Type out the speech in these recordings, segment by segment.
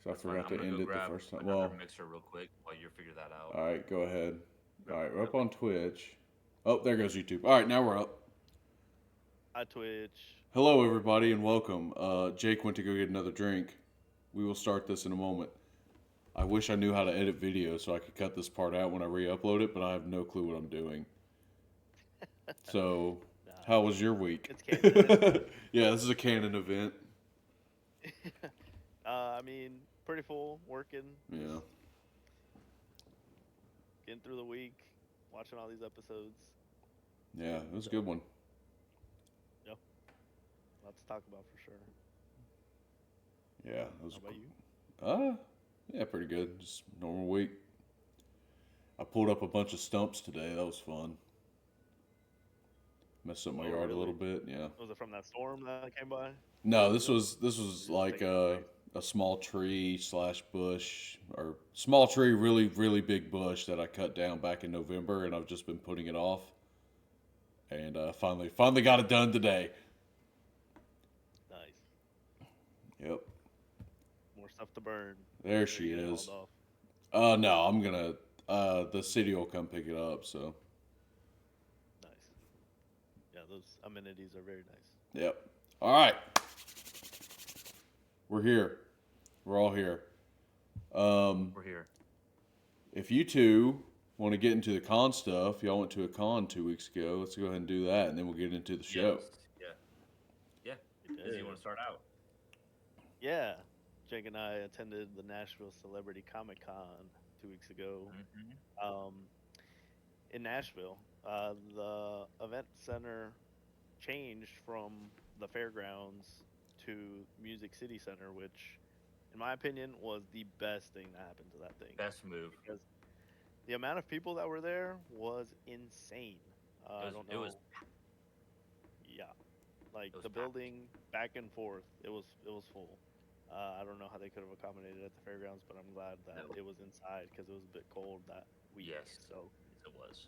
So I That's fine. forgot I'm to gonna end go it the grab first time. another Well, mixer real quick while you figure that out. all right, go ahead. All right, we're Yep. up on Twitch. Oh, there goes YouTube. All right, now we're up. Hi, Twitch. Hello, everybody, and welcome. Jake went to go get another drink. We will start this in a moment. I wish I knew how to edit video so I could cut this part out when I re-upload it, but I have no clue what I'm doing. So, Nah, how was your week? it's canon. It's fine. Yeah, this is a canon event. I mean, pretty full, working, just Yeah, getting through the week, watching all these episodes. yeah, it was a good So, one. yeah, lots to talk about for sure. Yeah, it How was. about you? Uh, yeah, pretty good. Just normal week. I pulled up a bunch of stumps today. That was fun. Messed up my Oh, yard a little really? bit. Yeah. Was it from that storm that came by? No, Was this it? was this Or was you just like taking up space? a small tree slash bush or small tree, really big bush that I cut down back in November, and I've just been putting it off, and finally got it done today. Nice. Yep, More stuff to burn there after you she get it hauled is. off. No, I'm gonna the city will come pick it up. So Nice. Yeah, those amenities are very nice. yep. All right, we're here. We're all here. Um, We're here. if you two want to get into the con stuff, y'all went to a con 2 weeks ago. Let's go ahead and do that, and then we'll get into the show. Yes. Yeah. Yeah. We Izzy, you want did. to start out? Yeah. Jake and I attended the Nashville Celebrity Comic Con 2 weeks ago. Mm-hmm. Um, in Nashville. The event center changed from the fairgrounds to Music City Center, which, in my opinion, was the best thing that happened to that thing Best move. because the amount of people that were there was insane. It I was. don't It was. know. Yeah, like It was the packed. building back and forth, it was full. I don't know how they could have accommodated at the fairgrounds, but I'm glad that No. it was inside because it was a bit cold that week. Yes. So Yes, it was.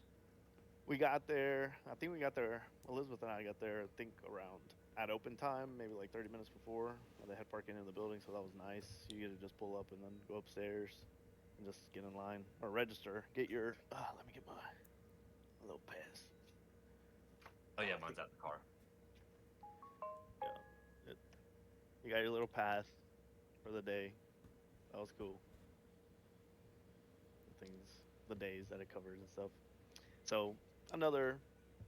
we got there. I think we got there. Elizabeth and I got there. I think around at open time, maybe like 30 minutes before. They had parking in the building, so that was nice. You get to just pull up and then go upstairs and just get in line or register. Get your. Let me get my little pass. Oh yeah, I mine's think at the car. yeah. You got your little pass for the day. That was cool. The things, the days that it covers and stuff. So another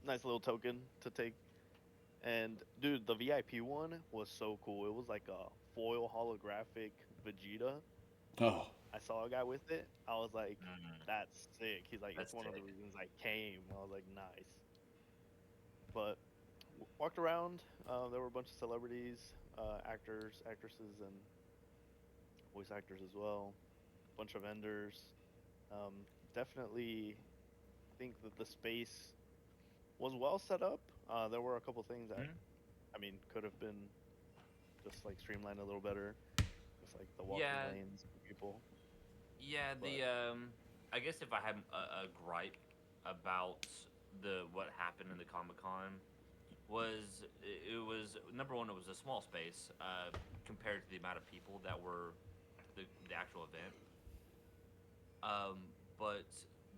nice little token to take. And dude, the VIP one was so cool. It was like a foil holographic Vegeta. Oh, I saw a guy with it. I was like, Mm, that's sick. He's like, it's that's one of the sick. reasons I came. I was like, nice. But walked around. There were a bunch of celebrities, actors, actresses, and voice actors as well. Bunch of vendors. Um, Definitely think that the space was well set up. There were a couple things that Mhm. I mean could have been just like streamlined a little better, just like the walking Yeah. lanes for people. Yeah. But I guess if I had a gripe about the what happened in the Comic Con was it was number one, it was a small space compared to the amount of people that were the actual event. But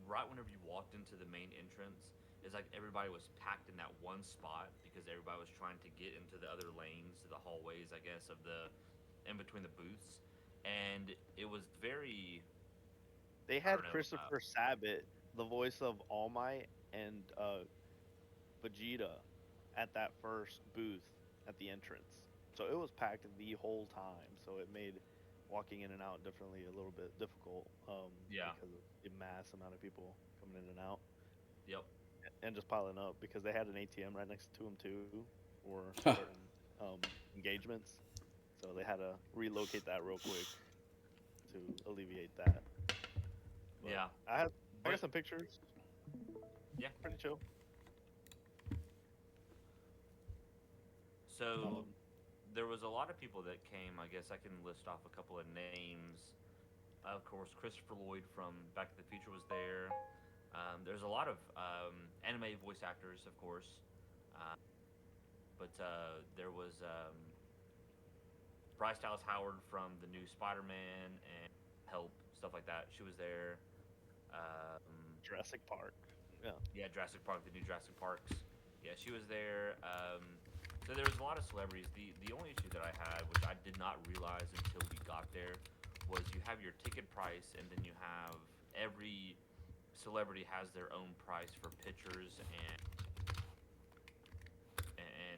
right whenever you walked into the main entrance, it's like everybody was packed in that one spot because everybody was trying to get into the other lanes, the hallways, I guess, of the in between the booths, and it was very, they I don't had know. Christopher Sabat, the voice of All Might and Vegeta, at that first booth at the entrance. So it was packed the whole time. So it made walking in and out definitely a little bit difficult Yeah. because of the mass amount of people coming in and out Yep. and just piling up because they had an ATM right next to them too for certain engagements. So they had to relocate that real quick to alleviate that. But Yeah. I got But some pictures. yeah. Pretty chill. So Um, there was a lot of people that came. I guess I can list off a couple of names. Of course, Christopher Lloyd from Back to the Future was there. There's a lot of anime voice actors, of course, but there was Bryce Dallas Howard from the new Spider-Man and Help, stuff like that. She was there. Jurassic Park. Yeah. Yeah, Jurassic Park, the new Jurassic Parks. Yeah, she was there. So there was a lot of celebrities. The only issue that I had, which I did not realize until we got there, was you have your ticket price, and then you have every celebrity has their own price for pictures and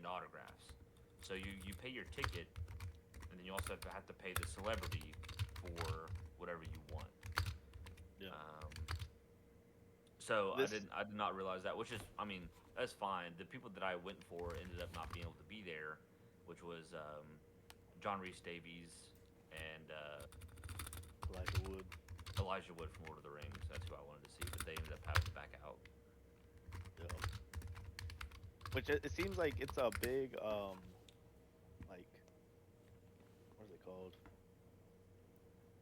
autographs. So you pay your ticket, and then you also have to pay the celebrity for whatever you want. Yeah. So This. I did not realize that, which is, I mean, that's fine. The people that I went for ended up not being able to be there, which was John Rhys Davies and Elijah Wood. Elijah Wood from Lord of the Rings. That's who I wanted to see, but they ended up having to back out. Yeah. Which it seems like it's a big like what is it called?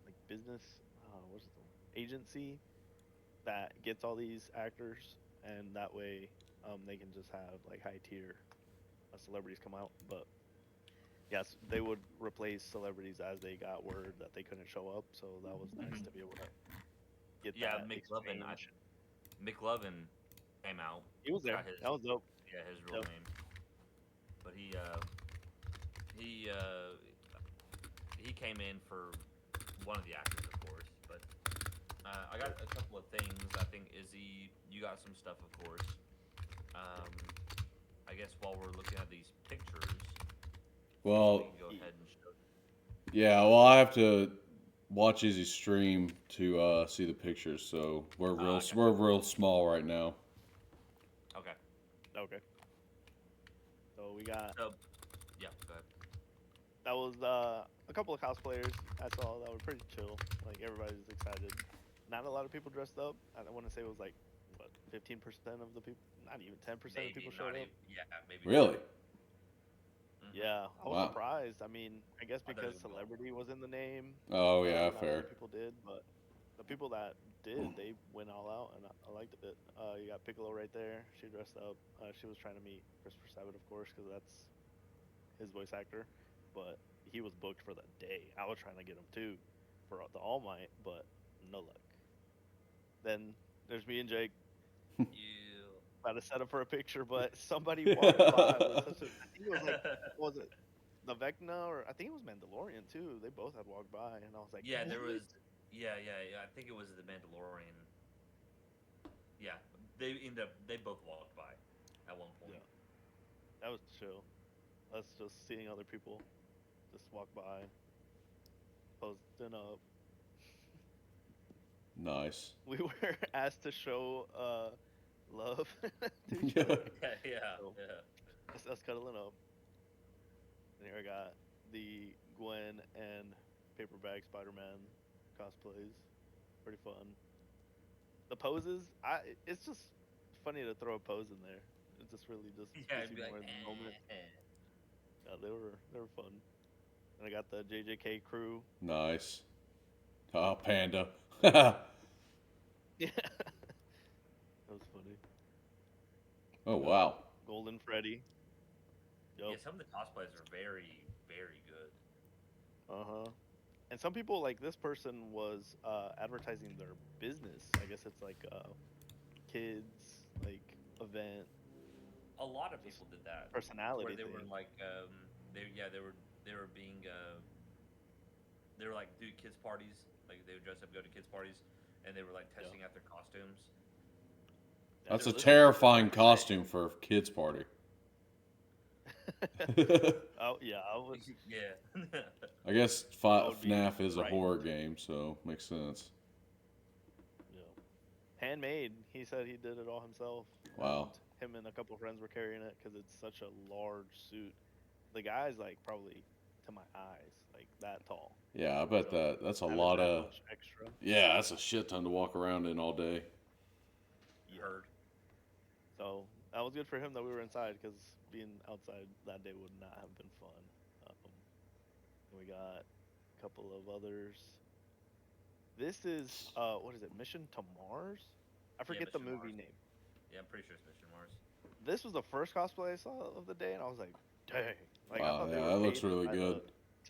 Like business. What's it? Agency that gets all these actors, and that way they can just have like high tier celebrities come out. But yes, they would replace celebrities as they got word that they couldn't show up. So that was nice to be able to get Yeah, that McLovin. exchange. McLovin came out. He was there. Got his That was dope. yeah his real Yep. name, but he he came in for one of the actors, of course. But I got a couple of things. I think Izzy, you got some stuff, of course. I guess while we're looking at these pictures, we Well, can go ahead and show. yeah. Well, I have to watch Izzy stream to see the pictures. So Okay. we're real small right now. Okay. Okay. So we got So yeah, go ahead. that was a couple of cosplayers I saw that were pretty chill. Like everybody's excited. Not a lot of people dressed up. I want to say it was like what 15% of the people, not even 10% of people Maybe showed not up. even. Yeah, maybe not. Really? Yeah, I was Wow. surprised. I mean, I guess I thought it because was gonna go. celebrity was in the name, Oh yeah, not a lot fair. of people did. But the people that did, they went all out, and I liked it. You got Piccolo right there. She dressed up. She was trying to meet Christopher Sabat, of course, because that's his voice actor. But he was booked for the day. I was trying to get him too for the All Might, but no luck. Then there's me and Jake You. about to set up for a picture, but somebody walked by with such a. I think it was like, what was it the Vecna, or I think it was Mandalorian too. They both had walked by, and I was like, Yeah, there "What?" was. Yeah. I think it was the Mandalorian. Yeah, they both walked by at one point. Yeah, that was chill. Us just seeing other people just walk by, posting up. Nice. We were asked to show love to each Yeah. other, Yeah. so Yeah. just us cuddling up. And here I got the Gwen and Paperback Spider-Man cosplays. Pretty fun. The poses, it's just funny to throw a pose in there. It just really just Yeah, puts it'd you be like, more in the moment. Yeah, they were fun. And I got the JJK crew. Nice. Oh, panda. Yeah, that was funny. Oh Got wow. Golden Freddy. yeah. Yup. Some of the cosplays are very, very good. Uh huh. And some people like this person was advertising their business. I guess it's like kids like event, A lot of just people did that, where personality they were thing. like, they were being, they were like do kids parties, like they would dress up, go to kids parties, and they were like Yeah. testing out their costumes. Yeah, That's they're a listed for terrifying 20%. costume for a kids party. Oh yeah, I would. Yeah. I guess I would be FNAF is a horror frightened. game, so makes sense. Yeah. Handmade. He said he did it all himself, Wow. and him and a couple friends were carrying it because it's such a large suit. The guy's like probably to my eyes, like that tall. Yeah, I bet So that's a having lot that of. much extra, Yeah, that's a shit ton to walk around in all day. yeah. Heard. So that was good for him that we were inside because being outside that day would not have been fun. And we got a couple of others. This is what is it? Mission to Mars? I Yeah, forget the Mission movie Mars. name. Yeah, I'm pretty sure it's Mission Mars. This was the first cosplay I saw of the day, and I was like, dang! Like I Wow, thought they yeah, were that looks paid really by the good.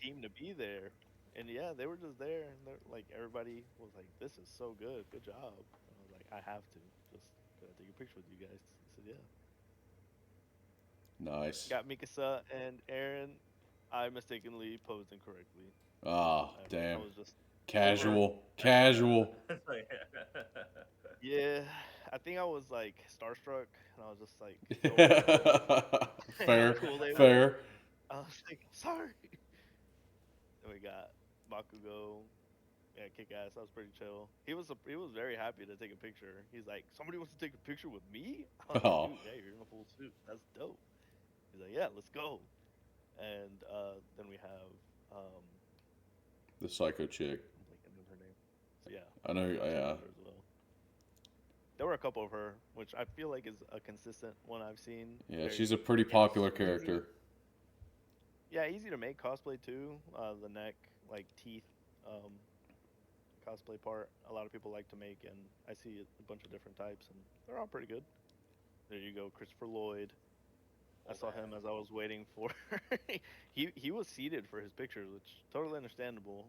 team to be there. And yeah, they were just there, and they're like everybody was like, "This is so good, good job." And I was like, "I have to just take a picture with you guys." I said, "Yeah." Nice. Got Mikasa and Aaron. I mistakenly posed incorrectly. Ah, I damn. was just over. Casual. Casual. It's like, Yeah, I think I was like starstruck, and I was just like so impressed how Fair. cool they were. Fair. I was like, sorry. Then we got Bakugo. Yeah, kick ass. That was pretty chill. He was very happy to take a picture. He's like, somebody wants to take a picture with me. I was like, Oh, dude, yeah, you're in a full suit. That's dope. He's like, yeah, let's go. And then we have the psycho chick. I'm blanking on her name. So yeah, I know. she was Yeah. there as well. There were a couple of her, which I feel like is a consistent one I've seen. Yeah, Very she's a pretty easy, popular character. yeah, easy to make cosplay too. The neck, like teeth, um, cosplay part. A lot of people like to make, and I see a bunch of different types, and they're all pretty good. There you go, Christopher Lloyd. I old saw him ass. as I was waiting for. He was seated for his pictures, which totally understandable.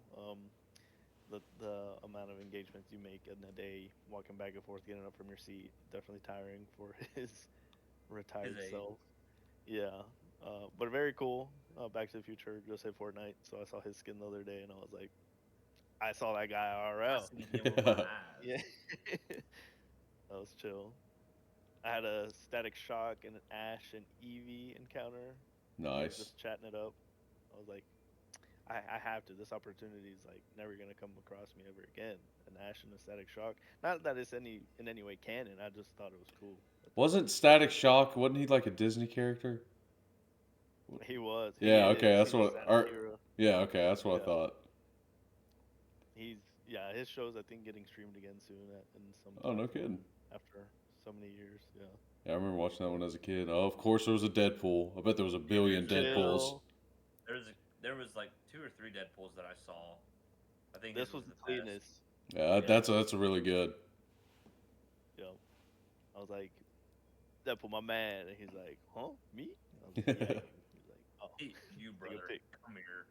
The amount of engagements you make in a day, walking back and forth, getting up from your seat, definitely tiring for his His retired age. self. Yeah, but very cool. Back to the Future, just say Fortnite. So I saw his skin the other day, and I was like, I saw that guy I IRL. seen him with my eyes. Yeah, that was chill. I had a Static Shock and an Ash and Eevee encounter. We were Nice. just chatting it up. I was like, I have to. This opportunity is like never gonna come across me ever again. An Ash and a Static Shock. Not that it's in any way canon. I just thought it was cool. That's it. Wasn't Static Shock? Wasn't he like a Disney character? He was. He Yeah. Okay. is. That's He's a what. Santa Or, hero. yeah. Okay. That's what I Yeah. thought. He's yeah. His show's I think getting streamed again soon in some Oh, no platform kidding. after so many years. Yeah. Yeah, I remember watching that one as a kid. Oh, of course there was a Deadpool. I bet there was a Yeah, billion Deadpools. Chill. there was like two or three Deadpools that I saw. I think his This was was the the best. cleanest. Yeah, Yeah. that's a really good. Yeah. I was like, Deadpool, my man, and he's like, huh, me? I was like, yeah, you. He's like, oh, Hey, you take a brother, pic. come here.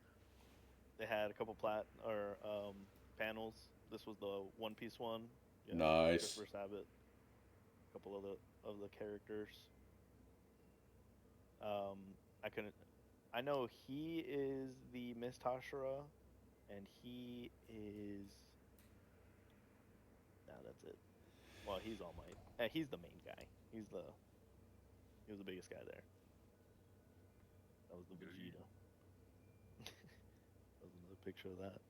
They had a couple panels. This was the One Piece one. Yeah, Nice. Christopher Sabat, a couple of the characters. Um, I couldn't. I know he is the Miss Tashira, and he is. Nah, that's it. Well, he's All Might. He's the main guy. He was the biggest guy there. That was the Vegeta. That was another picture of that.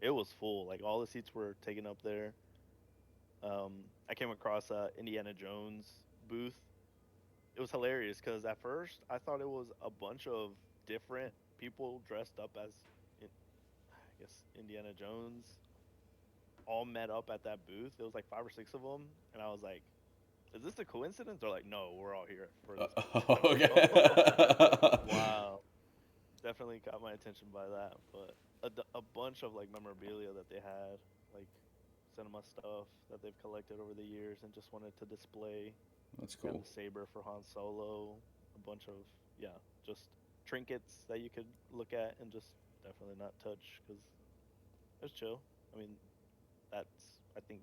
It was full. Like all the seats were taken up there. I came across Indiana Jones booth. It was hilarious because at first I thought it was a bunch of different people dressed up as, I guess, Indiana Jones, all met up at that booth. It was like 5 or 6 of them, and I was like, "Is this a coincidence?" They're like, "No, we're all here for this booth." I was like, "Oh, Okay. wow!" Definitely caught my attention by that. But a bunch of like memorabilia that they had, like cinema stuff that they've collected over the years, and just wanted to display. That's Got cool. the saber for Han Solo. A bunch of yeah, just trinkets that you could look at and just definitely not touch because it was chill. I mean, that's I think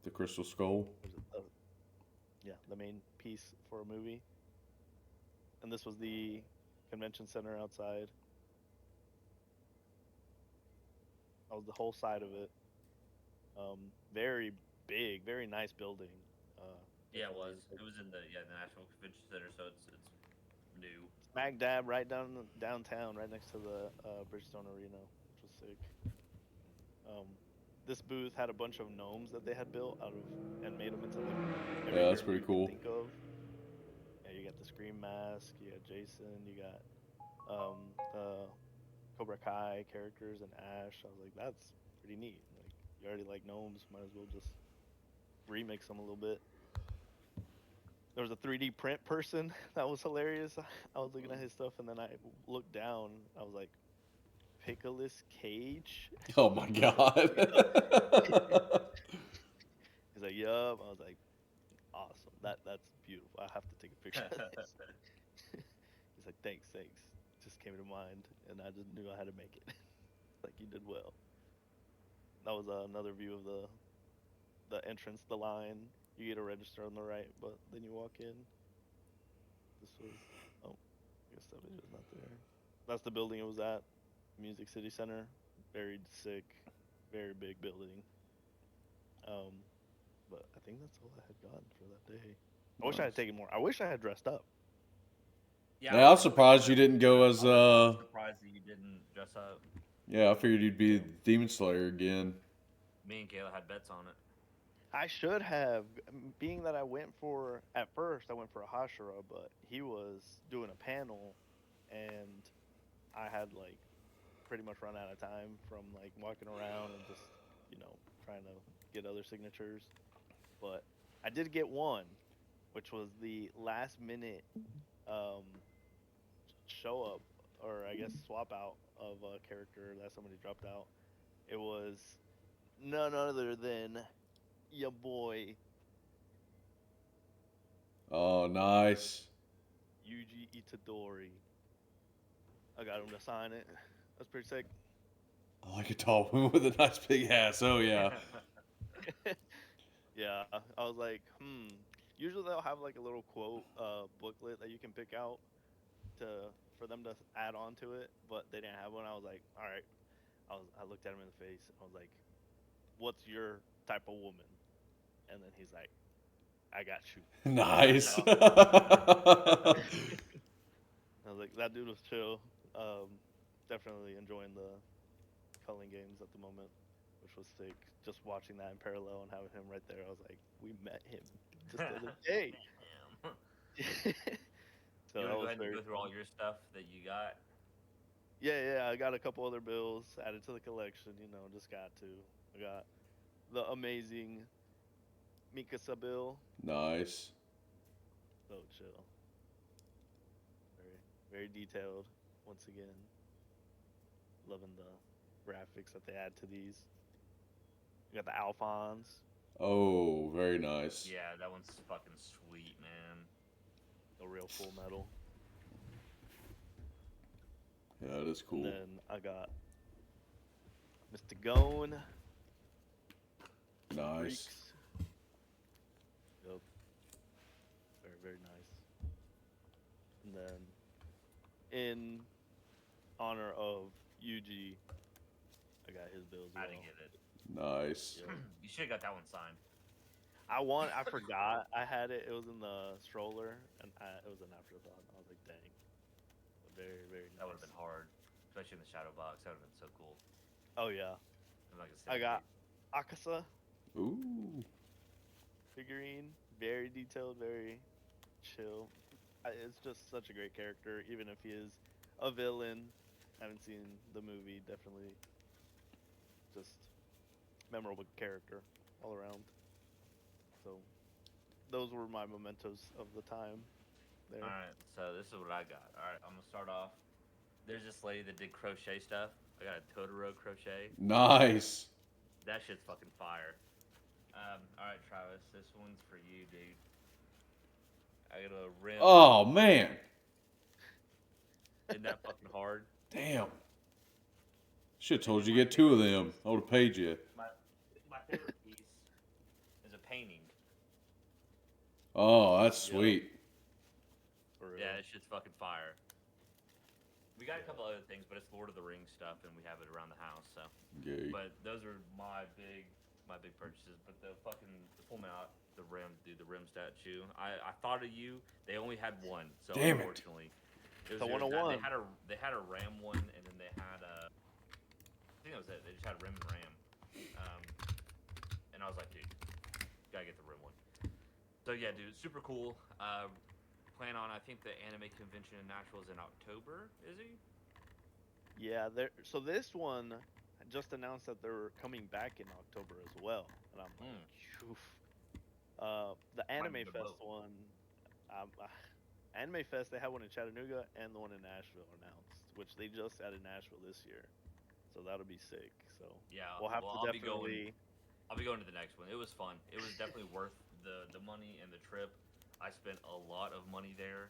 The Crystal Skull. was it yeah the main piece for a movie, and this was the convention center outside. That was the whole side of it. Very big, very nice building. Yeah, it was. Definitely It was in the National Convention Center, so it's new. smack dab right downtown, right next to the Bridgestone Arena, which was sick. Um, this booth had a bunch of gnomes that they had built out of and made them into like every Yeah, that's character pretty you can cool. think of. Yeah, you got the Scream mask, you got Jason, you got the Cobra Kai characters and Ash. I was like, that's pretty neat. Like, you already like gnomes, might as well just remix them a little bit. There was a 3D print person that was hilarious. I was looking at his stuff and then I looked down. I was like, Pickles Cage? Oh my He's like, yup. god. He's like, yup. I was like, awesome. That's beautiful. I have to take a picture of this. He's like, thanks. just came to mind, and I just knew I had to make it. Like you did well. That was another view of the entrance, the line. You get a register on the right, but then you walk in. This was oh, I guess that video's not there. That's the building it was at, Music City Center. Very sick, very big building. Um, but I think that's all I had gotten for that day. I wish I had Nice. taken more. I wish I had dressed up. Yeah, I was surprised you didn't go as I was surprised that you didn't dress up. yeah, I figured you'd be Demon Slayer again. Me and Kayla had bets on it. I should have, being that I went for at first. I went for a Hashira, but he was doing a panel, and I had like pretty much run out of time from like walking around and just trying to get other signatures. But I did get one, which was the last minute um, show up, or I guess swap out of a character that somebody dropped out. It was none other than your boy Oh, nice. Yuji Itadori. I got him to sign it. That's pretty sick. I like a tall woman with a nice big ass. Oh yeah. Yeah, I was like, Usually they'll have like a little quote booklet that you can pick out to for them to add on to it, but they didn't have one. I was like, all right. I looked at him in the face. I was like, "What's your type of woman?" And then he's like, "I got you." Nice. I was like, "That dude was chill." Definitely enjoying the culling games at the moment, which was sick. Just watching that in parallel and having him right there, I was like, "We met him just the other day." Damn. So You that want to go was ahead and very go through fun. all your stuff that you got? Yeah. I got a couple other bills added to the collection. Just got to. I got the amazing Mikasa bill. Nice. So chill. Very, very detailed. Once again, loving the graphics that they add to these. You got the Alphons, Oh, very nice. Yeah, that one's fucking sweet, man. the real Full Metal, Yeah, that is and cool. then I got Mr. Gone, Nice. Freaks. Yep, very very nice. And then in honor of Yuji, I got his bill as I well. didn't get it. Nice. Yep. You should have got that one signed. I forgot I had it. It was in the stroller, and it was an afterthought. I was like, dang, very very That would have nice. been hard, especially in the shadow box. That would have been so cool. Oh yeah, Like a I got centipede. Akasa Ooh. figurine, very detailed, very chill. It's just such a great character, even if he is a villain. Haven't seen the movie, definitely just memorable character all around. So those were my mementos of the time All there. right, so this is what I got. All right, I'm gonna start off. There's this lady that did crochet stuff. I got a Totoro crochet. Nice. That shit's fucking fire. All right, Travis, this one's for you, dude. I got a rim. Oh man. Isn't that fucking hard? Damn. Should have And told then you my to get two of favorite them. piece, I would have paid you. my favorite piece is a painting. Oh, that's Yep, sweet. for real. Yeah, that shit's fucking fire. We got a Yeah. couple other things, but it's Lord of the Rings stuff, and we have it around the house. So, Gay. but those are my big purchases. But the fucking pull me out the rim, dude, the rim statue. I thought of you. They only had one, so Damn it. unfortunately, it The was yours. They 101. had a ram one, and then they had a. I think that was it. They just had rim and ram. Um, and I was like, dude, gotta get the rim one. So yeah, dude, super cool. Plan on, I think the anime convention in Nashville is in October. Is he? Yeah, so this one just announced that they're coming back in October as well, and I'm like, Hmm. Oof. The Might Anime be the Fest boat. one, Anime Fest, they had one in Chattanooga and the one in Nashville announced, which they just added Nashville this year, so that'll be sick. So Yeah. we'll have Well, to definitely. I'll be going to the next one. It was fun. It was definitely worth the money and the trip. I spent a lot of money there.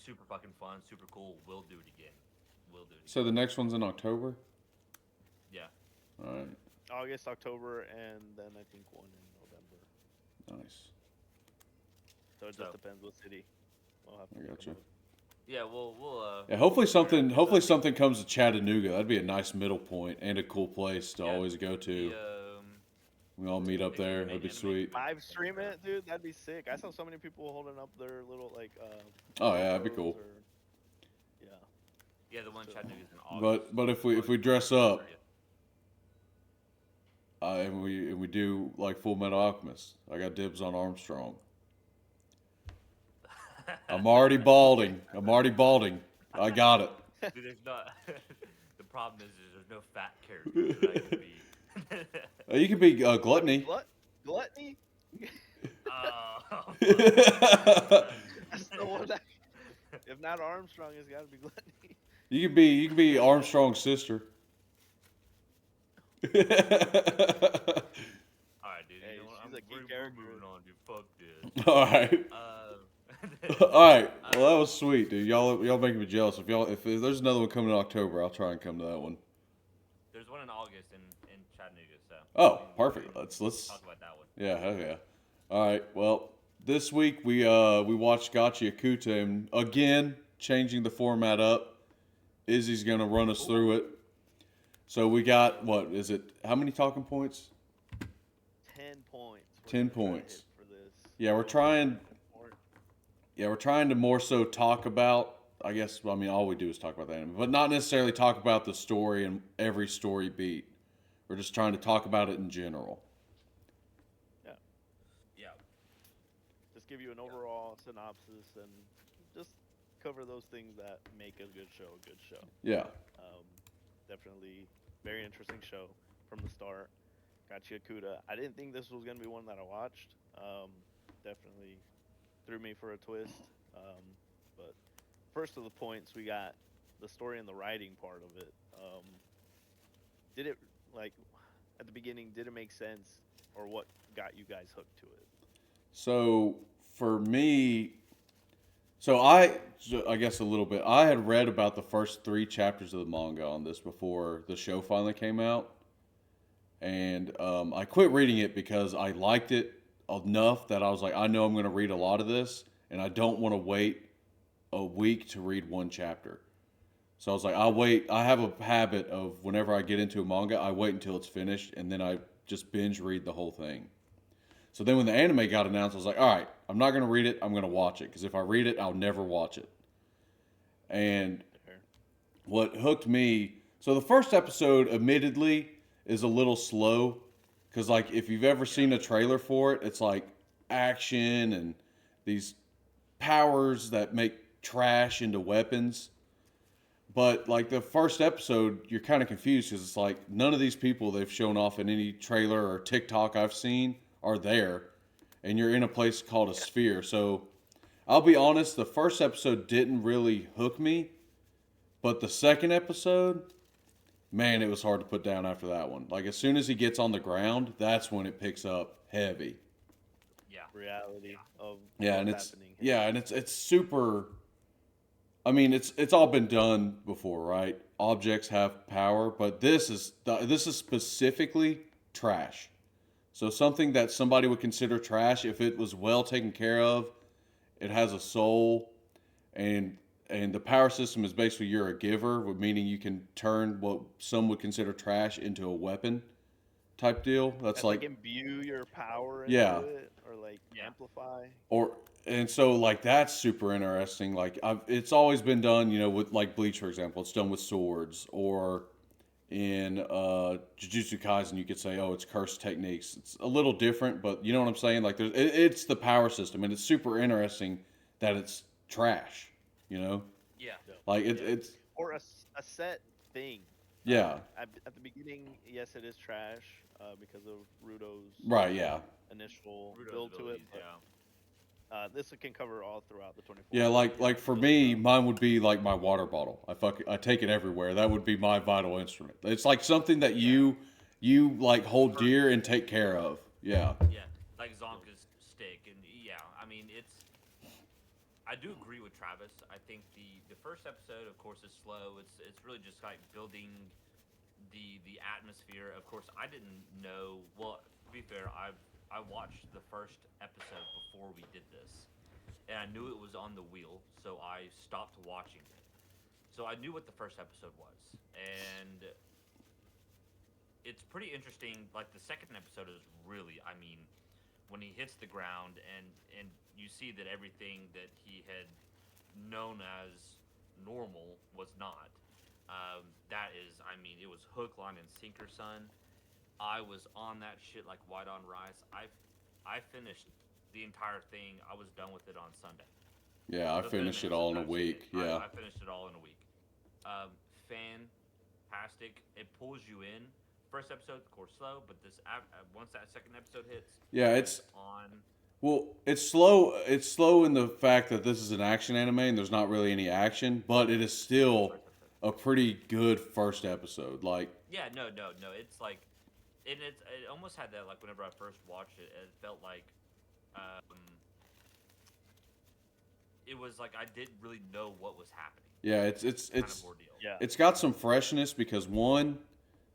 Super fucking fun, super cool. Will do it again. Will do it So again. the next one's in October. Yeah. All right, August, October, and then I think one in November. nice. So it just So depends what city. We'll have to I look 'em gotcha. up. yeah, we'll Yeah, hopefully figure it out. something. Hopefully something comes to Chattanooga. That'd be a nice middle point and a cool place to Yeah, always go to. the We all meet up actually the there. main That'd be anime sweet. convention Live is in stream it, dude. That'd be sick. I saw so many people holding up their little like Oh yeah, that'd be GoPros cool. or yeah. Yeah, the one in So- Chattanooga's in August. But if we August dress 30th. up and we do like Full Metal Alchemist, I got dibs on Armstrong. I'm already balding. I'm already balding. I got it. Dude, there's not. The problem is there's no fat characters that I can be. You can be Gluttony. Gluttony? Oh. That's the one that, if not Armstrong, it's got to be Gluttony. You can be Armstrong's sister. All right, dude. Hey, You know what? she's I'm a key we're character. moving on, dude. Fuck this. All right. All right. Well, that was sweet, dude. Y'all making me jealous. If there's another one coming in October, I'll try and come to that one. There's one in August in Chattanooga, so. Oh, we can- perfect. we Let's can talk about that one. yeah, hell yeah. All right. Well, this week we watched Gachiakuta, and again changing the format up. Izzy's gonna run us through it. So we got what is it? How many talking points? 10 points. 10 gonna try to points. hit for this. Yeah, we're trying. Yeah, we're trying to more so talk about. I guess I mean all we do is talk about the anime, but not necessarily talk about the story and every story beat. We're just trying to talk about it in general. Yeah. Just give you an overall synopsis and just cover those things that make a good show a good show. Yeah. Definitely very interesting show from the start. Gachiakuta. I didn't think this was gonna be one that I watched. Definitely threw me for a twist. But first of the points, we got the story and the writing part of it. Did it like at the beginning? Did it make sense, or what got you guys hooked to it? So for me, I guess a little bit. I had read about the first 3 chapters of the manga on this before the show finally came out, and I quit reading it because I liked it enough that I was like, I know I'm going to read a lot of this, and I don't want to wait a week to read 1 chapter. So I was like, I'll wait. I have a habit of whenever I get into a manga, I wait until it's finished, and then I just binge read the whole thing. So then when the anime got announced, I was like, all right, I'm not going to read it. I'm going to watch it. Because if I read it, I'll never watch it. And what hooked me, so the first episode, admittedly, is a little slow. Because, like, if you've ever seen a trailer for it, it's like action and these powers that make trash into weapons. But, like, the first episode, you're kind of confused because it's like none of these people they've shown off in any trailer or TikTok I've seen are there, and you're in a place called a sphere. So I'll be honest, the first episode didn't really hook me, but the second episode, man, it was hard to put down after that one. Like as soon as he gets on the ground, that's when it picks up heavy. Yeah. Reality of Yeah, what's and it's happening. it's super. I mean, it's all been done before, right? Objects have power, but this is specifically trash. So something that somebody would consider trash, if it was well taken care of, it has a soul, and the power system is basically you're a giver, meaning you can turn what some would consider trash into a weapon type deal. That's like like imbue your power into Yeah. it, or like Yeah. amplify. and so like that's super interesting. Like it's always been done, with like Bleach, for example. It's done with swords, or in Jujutsu Kaisen, you could say, oh, it's cursed techniques. It's a little different, but you know what I'm saying? Like, it's the power system, and it's super interesting that it's trash, Yeah. Like, Yeah. it's, Or a set thing. yeah, At the beginning, yes, it is trash because of Rudo's right, yeah. initial Rudo's build to it. abilities, But, yeah. this can cover all throughout the 24. Yeah, like for build me, up. mine would be like my water bottle. I take it everywhere. That would be my vital instrument. It's like something that you like hold dear and take care of. Yeah. Yeah. Like Zonka's stick, and yeah, I mean I do agree with Travis. I think the first episode, of course, is slow. It's really just like building the atmosphere. Of course, I didn't know. Well, to be fair, I watched the first episode before we did this, and I knew it was on the wheel, so I stopped watching it. So I knew what the first episode was, and it's pretty interesting. Like the second episode is really, I mean, when he hits the ground and you see that everything that he had known as normal was not. That is, I mean, it was hook, line, and sinker, son. I was on that shit like white on rice. I finished the entire thing. I was done with it on Sunday. Yeah, I Within finished it minutes of all in a finishing it, week. Yeah. I finished it all in a week. Fantastic. It pulls you in. First episode, of course, slow, but once that second episode hits, Yeah, it's on. well, it's slow. It's slow in the fact that this is an action anime and there's not really any action, but it is still First episode. a pretty good first episode. Like, Yeah, no. It's like, it almost had that like whenever I first watched it, it felt like, um, it was like I didn't really know what was happening. yeah, it's Kind of it's ordeal. Yeah. it's got some freshness because one,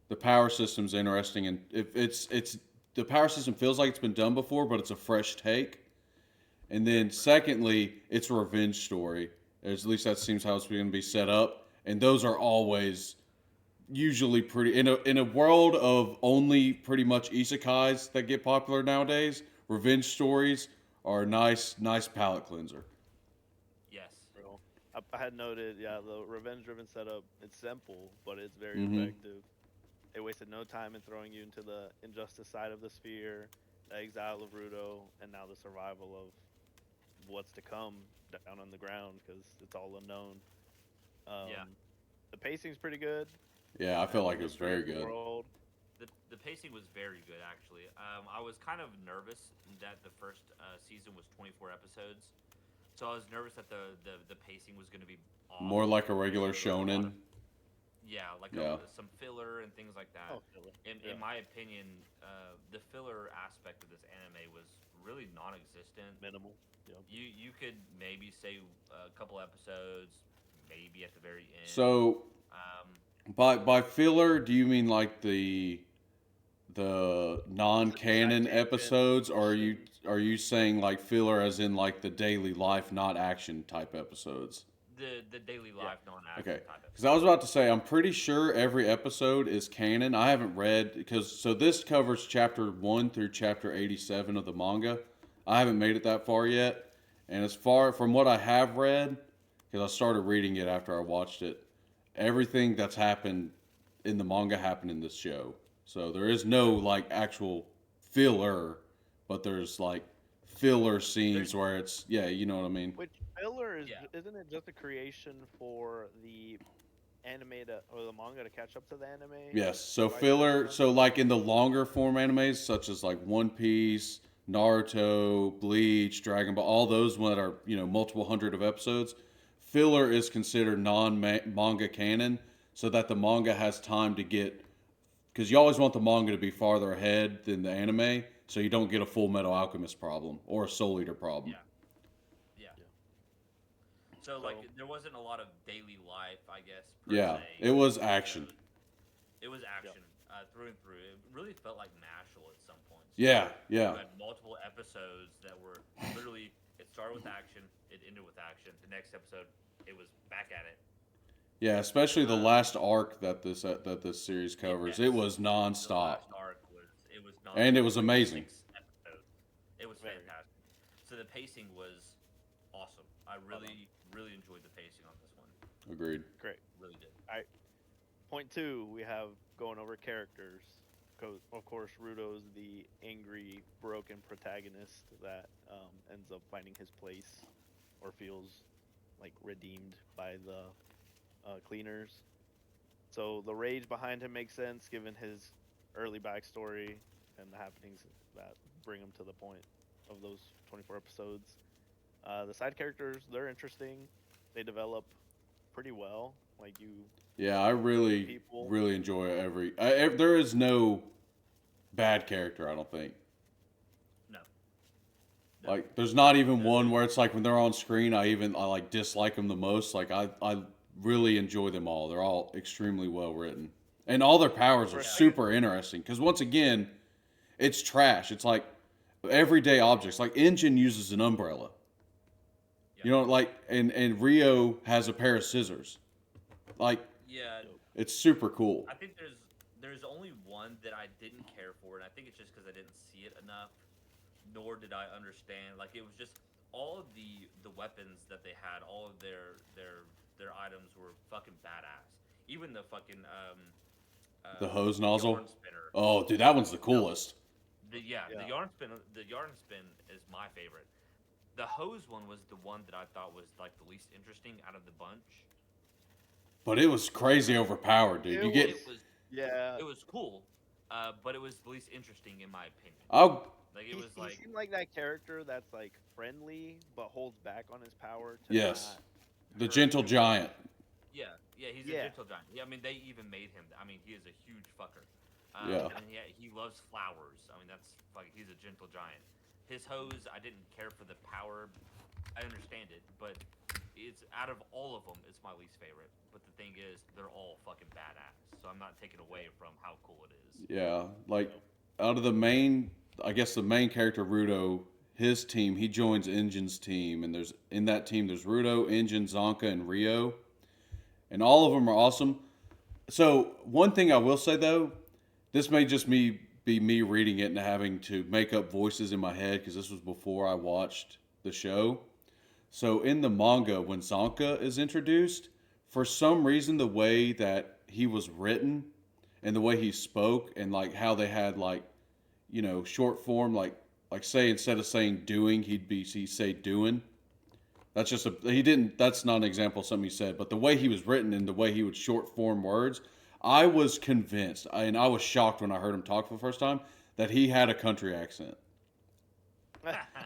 the power system's interesting, and if it's the power system feels like it's been done before, but it's a fresh take. And then secondly, it's a revenge story. At least that seems how it's going to be set up, and those are always usually pretty in a world of only pretty much isekais that get popular nowadays. Revenge stories are a nice palate cleanser. Yes. Bro. I had noted, yeah, the revenge-driven setup. It's simple, but it's very Mhm. effective. They wasted no time in throwing you into the injustice side of the sphere, the exile of Rudo, and now the survival of what's to come down on the ground because it's all unknown. Yeah. The pacing's pretty good. Yeah, I feel And like the it was mystery very of the good. world. The pacing was very good actually. I was kind of nervous that the first season was 24 episodes, so I was nervous that the pacing was going to be off. More like a regular There was a lot shonen. of- yeah, like Yeah. some filler and things like that. Oh, filler. Yeah. In my opinion, the filler aspect of this anime was really non-existent. Minimal. Yeah. You could maybe say a couple episodes, maybe at the very end. So um, by filler, do you mean like the non-canon Side episodes, or tangent, are you saying like filler as in like the daily life, not action type episodes? the daily life non-action Okay, type of. because I was about to say I'm pretty sure every episode is canon. I haven't read because this covers chapter 1 through chapter 87 of the manga. I haven't made it that far yet, and as far from what I have read, because I started reading it after I watched it, everything that's happened in the manga happened in this show. So there is no like actual filler, but there's like filler scenes where it's you know what I mean. Which filler is? Yeah. Isn't it just a creation for the anime or the manga to catch up to the anime? Yes. So Vice filler. versa? So like in the longer form animes, such as like One Piece, Naruto, Bleach, Dragon Ball, all those that are multiple hundred of episodes, filler is considered non-manga canon, so that the manga has time to get. Because you always want the manga to be farther ahead than the anime, so you don't get a Full Metal Alchemist problem or a Soul Eater problem. Yeah. Yeah. So like So- there wasn't a lot of daily life, I guess. Yeah, Se. it was action. It was action through and through. It really felt like Mashal at some points. Yeah, You yeah. had multiple episodes that were literally. It started with action. It ended with action. The next episode, it was back at it. Yeah, especially the last arc that this series covers. It Yes. was The nonstop. last arc was And it was like amazing. 6 episodes. It was Very. fantastic. So the pacing was awesome. I really enjoyed the pacing on this one. Agreed. Great. Really did. Point two, we have going over characters. Of course, Rudo's the angry, broken protagonist that ends up finding his place or feels like redeemed by the cleaners. So the rage behind him makes sense given his early backstory and the happenings that bring him to the point of those 24 episodes. The side characters, they're interesting. They develop pretty well. Like you Yeah, I really people. enjoy there is no bad character, I don't think. No. No. Like, there's not even No. one where it's like when they're on screen, I like dislike them the most. Like, I really enjoy them all. They're all extremely well written, and all their powers are For a Yeah. second, super interesting. Because once again, it's trash. It's like everyday objects. Like Engine uses an umbrella. Yeah. You know, like and Rio has a pair of scissors. Like, Yeah. it's super cool. I think there's only one that I didn't care for, and I think it's just because I didn't see it enough, nor did I understand. Like it was just all of the weapons that they had, all of their items were fucking badass. Even the fucking The hose nozzle. yarn spinner. Oh, dude, that one's the No, coolest. the yeah. yarn spin is my favorite. The hose one was the one that I thought was like the least interesting out of the bunch. But it was crazy overpowered, dude. It You was, get yeah. It was cool, but it was the least interesting in my opinion. I'll Like it He, was he like seemed like that character that's like friendly but holds back on his power to yes, the not hurt gentle too giant. yeah, he's a Yeah. gentle giant. Yeah, I mean they even made him. I mean he is a huge fucker. Yeah. And he loves flowers. I mean that's fucking. He's a gentle giant. His hose, I didn't care for the power. I understand it, but it's out of all of them, it's my least favorite. But the thing is, they're all fucking badass. So I'm not taking away from how cool it is. Yeah, like out of the main, I guess the main character Rudo, his team, he joins Engine's team, and there's in that team there's Rudo, Engine, Zonka, and Rio, and all of them are awesome. So one thing I will say though, this may just be me reading it and having to make up voices in my head because this was before I watched the show. So in the manga, when Zonka is introduced, for some reason the way that he was written and the way he spoke and like how they had like, short form, like say instead of saying doing, he'd say doing. That's just he didn't that's not an example of something he said, but the way he was written and the way he would short form words, I was convinced, and I was shocked when I heard him talk for the first time that he had a country accent.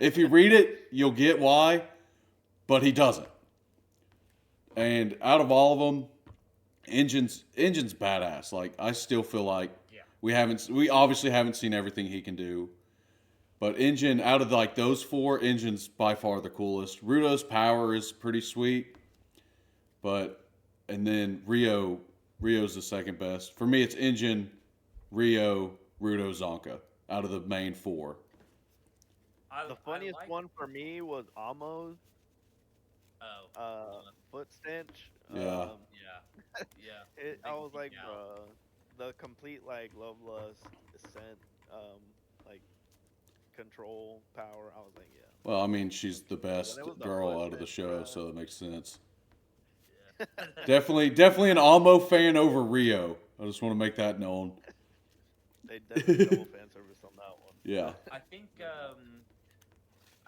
If you read it, you'll get why, but he doesn't. And out of all of them, Engine's badass. Like I still feel like Yeah. we obviously haven't seen everything he can do, but Engine out of like those four, Engine's by far the coolest. Rudo's power is pretty sweet, but and then Rio's the second best. For me, it's Engine, Rio, Rudo, Zonka out of the main four. The I funniest like. one for me was Amos Oh. foot stench. Yeah. Yeah. Yeah. I Big was like, geek out. the complete like love lust scent, like control power. I was like, yeah. Well, I mean, she's the When best it was the girl foot out of the stench, show, bruh, so that makes sense. Yeah. Definitely an Almo fan over Rio. I just want to make that known. they definitely double fan service on that one. Yeah. I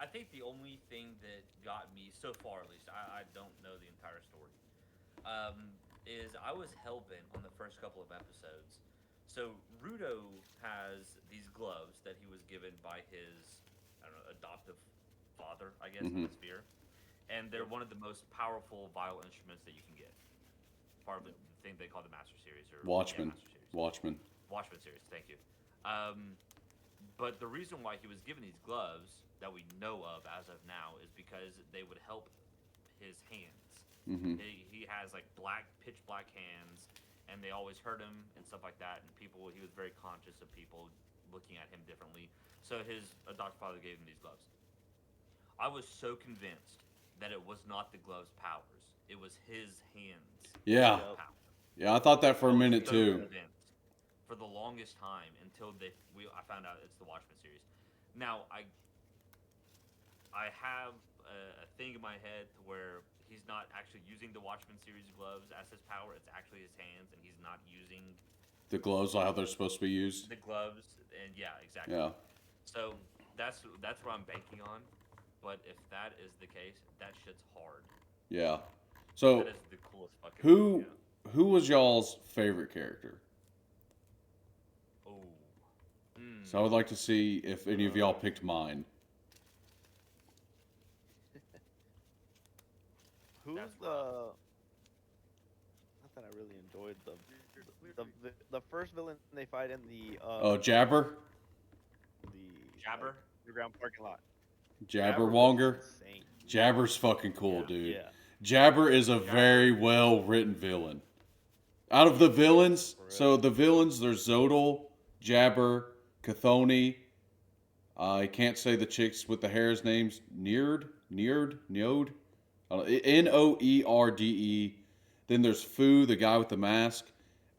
think the only thing that got me so far, at least, I don't know the entire story, is I was hellbent on the first couple of episodes. So Rudo has these gloves that he was given by his, I don't know, adoptive father, I guess, in Mhm. the sphere, and they're one of the most powerful viol instruments that you can get. Part of the thing they call the Master Series or Watchmen. Master Series. Watchmen series. Thank you. But the reason why he was given these gloves that we know of as of now is because they would help his hands. Hmm. He has like pitch black hands, and they always hurt him and stuff like that. And he was very conscious of people looking at him differently. So his adopted father gave him these gloves. I was so convinced that it was not the gloves' powers; it was his hands. Yeah. Yep. Power. Yeah, I thought that for a I was minute so too. convinced for the longest time until I found out it's the Watchmen series. Now I have a thing in my head to where he's not actually using the Watchmen series gloves as his power. It's actually his hands, and he's not using The gloves, how they're supposed to be used. the gloves. And yeah, exactly. Yeah. So that's what I'm banking on. But if that is the case, that shit's hard. Yeah. So That is the coolest fucking who thing, who was y'all's favorite character? yeah. Oh. Mm. So I would like to see if any of y'all picked mine. Who's That's the? rough. Not that I really enjoyed the first villain they fight in the Oh, Jabber. the Jabber? underground parking lot. Jabberwonger. was insane. Jabber's fucking cool, Yeah. dude. Yeah. Jabber is a very well written villain. Out of the villains, For real. so the villains, there's Zodal, Jabber, Chthoni. I can't say the chicks with the hair's names. Neord. Noerde. Then there's Fu, the guy with the mask,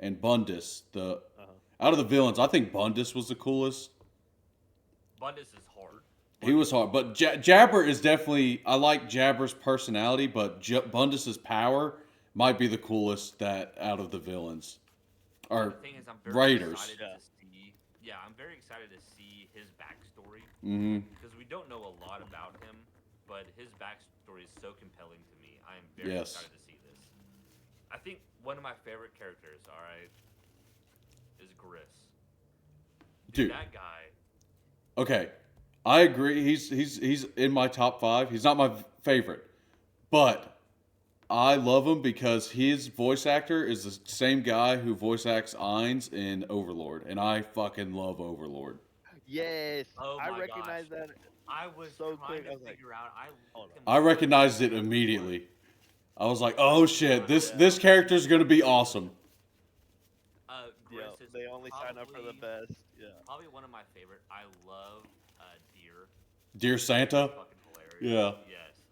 and Bundus. Uh-huh. Out of the villains, I think Bundus was the coolest. Bundus is hard. He was hard, but Jabber is definitely. I like Jabber's personality, but Bundus's power might be the coolest that out of the villains. The Or thing is, I'm very Raiders. excited to see. Yeah, I'm very excited to see his backstory Mm-hmm. because we don't know a lot about him, but his backstory is so compelling to me. I am very Yes. excited to see this. I think one of my favorite characters, all right, is Gris. Dude. That guy. Okay, I agree. He's in my top 5. He's not my favorite, but I love him because his voice actor is the same guy who voice acts Ainz in Overlord, and I fucking love Overlord. Yes. Oh I my recognize gosh. that. I was So trying quick, I to was like, figure out. hold on. I recognized it immediately. I was like, "Oh shit, this character's gonna be awesome." Gris Yeah, is they only sign up for the probably- best. Yeah. Probably one of my favorite. I love Deer. Dear Santa. Fucking hilarious. Yeah. Yes.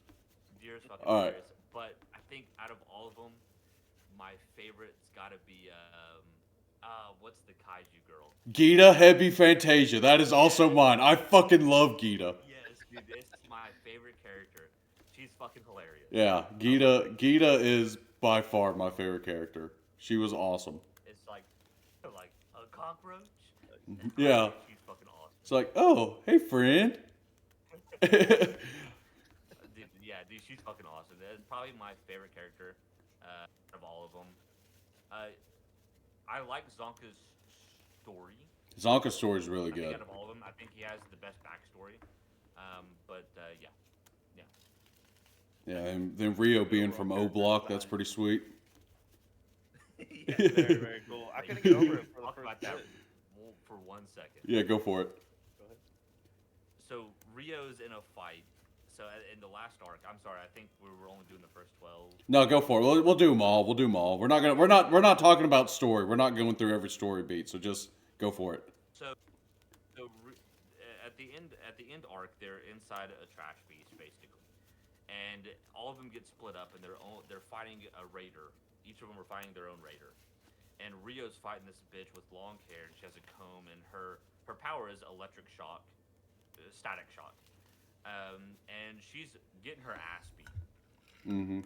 Deer is fucking All right. hilarious. But I think out of all of them, my favorite's got to be what's the kaiju girl? Gita Heavy Fantasia. That is also mine. I fucking love Gita. Yes, dude, it's my favorite character. She's fucking hilarious. Yeah, Gita is by far my favorite character. She was awesome. It's like a cockroach. Yeah. She's fucking awesome. It's like, oh, hey friend. Dude, she's fucking awesome. That's probably my favorite character of all of them. I like Zonka's story. Zonka's story is really I think good. out of all of them, I think he has the best backstory. Yeah. Yeah, and then Rio being from O Block, that's pretty sweet. Yeah, Very, very cool. I couldn't get over it for the Talk first about that bit. for 1 second. Yeah, go for it. Go ahead. So Rio's in a fight. So in the last arc, I'm sorry, I think we were only doing the first 12. No, go for it. We'll do them all. We'll do them all. We're not talking about story. We're not going through every story beat. So just go for it. So at the end arc, they're inside a trash beast basically, and all of them get split up, and they're fighting a raider. Each of them are fighting their own raider, and Rio's fighting this bitch with long hair, and she has a comb, and her power is electric shock, static shock, and she's getting her ass beat. Mm-hmm.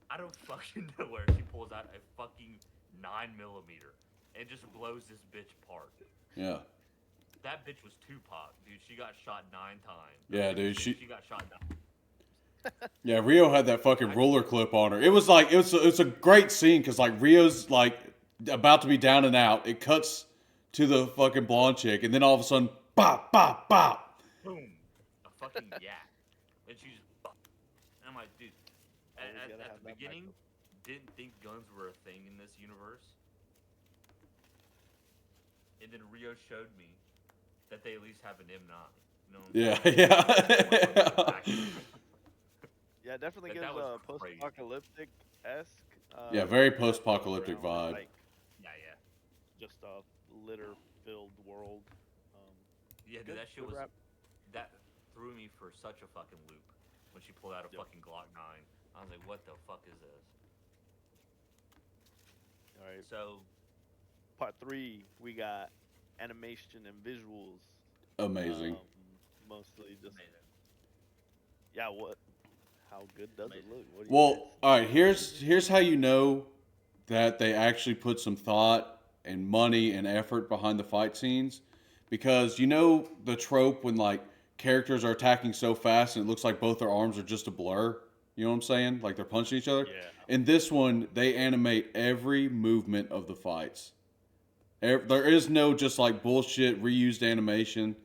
I don't fucking know where she pulls out a fucking 9mm and just blows this bitch apart. Yeah. That bitch was Tupac, dude. She got shot 9 times. Yeah, dude. She got shot 9. Yeah, Rio had that fucking roller clip on her. It was like it's a great scene because like Rio's like about to be down and out. It cuts to the fucking blonde chick, and then all of a sudden, bop, bop, bop. Boom, a fucking yak, and she's. And I'm like, dude. Always At gotta have the that beginning, didn't think guns were a thing in this universe, and then Rio showed me that they at least have an M9. You know what I'm Yeah, saying? yeah. Yeah, it definitely That gives was a crazy. post-apocalyptic-esque. Yeah, very post-apocalyptic vibe. Like Yeah. just a litter-filled world. Yeah, dude, Good- that shit good was. rap. That threw me for such a fucking loop when she pulled out a Yep. fucking Glock 9. I was like, what the fuck is this? All right, So, part 3, we got animation and visuals. Amazing. Mostly just amazing. yeah. How good does it Amazing. look? What do you Well, guys- all right. Here's how you know that they actually put some thought and money and effort behind the fight scenes, because you know the trope when like characters are attacking so fast and it looks like both their arms are just a blur. You know what I'm saying? Like they're punching each other. Yeah. In this one, they animate every movement of the fights. There is no just like bullshit reused animation.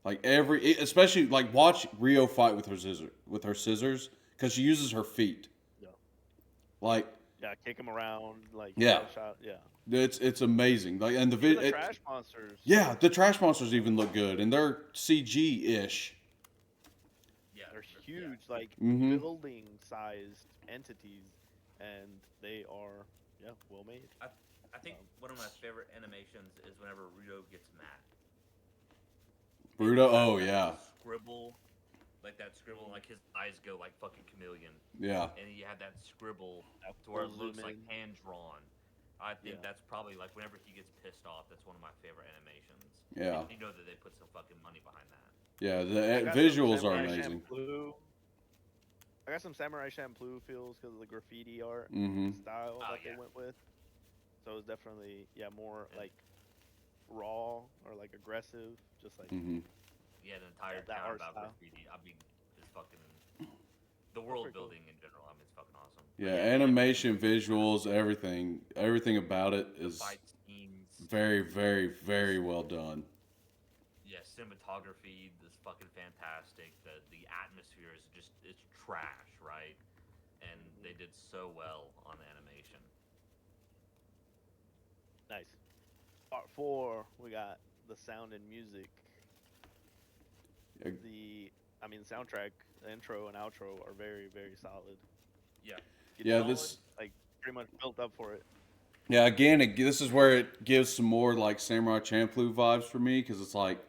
Like especially like watch Rio fight with her scissors because she uses her feet. Yeah. Like Yeah, kick him around like Yeah. shot. Yeah. it's amazing. Like and the Even video. the trash monsters. Yeah, the trash monsters even look good and they're CG ish. huge, like Mm-hmm. building-sized entities, and they are well made. I I think Um, one of my favorite animations is whenever Rudo gets mad, and you Bruto. have Oh that yeah. scribble, like that scribble, mhm. like his eyes go like fucking chameleon, Yeah. and you have that scribble That to where full it zoom looks like in. hand drawn. I think Yeah. that's probably like whenever he gets pissed off, that's one of my favorite animations, and Yeah. you know that they put some fucking money behind that. Yeah. I The got some visuals are Samurai amazing. Champloo. I got some Samurai Champloo feels because of the graffiti art Mm-hmm. style Oh that they yeah, went with. So it's definitely more and like raw or like aggressive, just like Mm-hmm. yeah, the entire that town art about style. graffiti. I mean, it's fucking the That's world pretty cool. building in general. I mean, it's fucking awesome. Yeah. But yeah, the animation Animation, was fantastic. visuals, everything. Everything about it The is fight scenes, very, very, this very well done. yeah, cinematography, this fucking fantastic. The atmosphere is just it's trash, right? And Hmm. they did so well on the animation. Nice. Part four, we got the sound and music. Uh, The, I mean, the soundtrack, the intro and outro are very, very solid. Yeah, Get Yeah. you solid. This. like pretty much built up for it. Yeah. Again, this is where it gives some more like Samurai Champloo vibes for me because it's like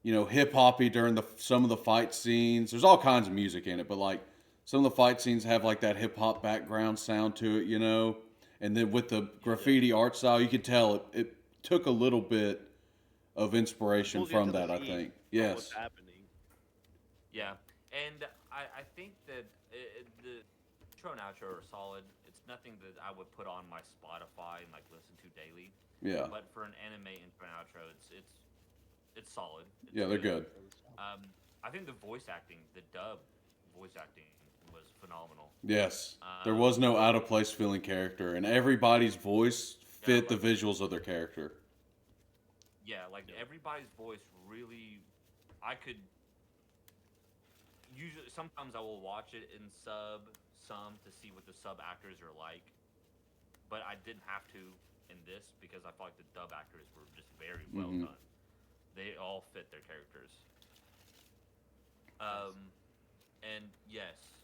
hip hoppy during the some of the fight scenes. There's all kinds of music in it, but like some of the fight scenes have like that hip hop background sound to it. And then with the Yeah, Yeah. graffiti art style, you could tell it took a little bit of It inspiration pulls you from into the that. I scene think on what's yes. happening. yeah. Yeah. And I think that the intro and outro are solid. It's nothing that I would put on my Spotify and like listen to daily. Yeah, But for an anime intro and outro, it's solid. It's yeah, they're good. good. That was fun. I think the voice acting, the dub voice acting was phenomenal. Yes, there Um, was no out of place feeling character, and everybody's voice yeah, fit the visuals of their character. like Yep. everybody's voice really. I could usually sometimes I will watch it in sub some to see what the sub actors are like, but I didn't have to in this because I felt like the dub actors were just very well Hmm. done. They all fit their characters. Nice. And yes,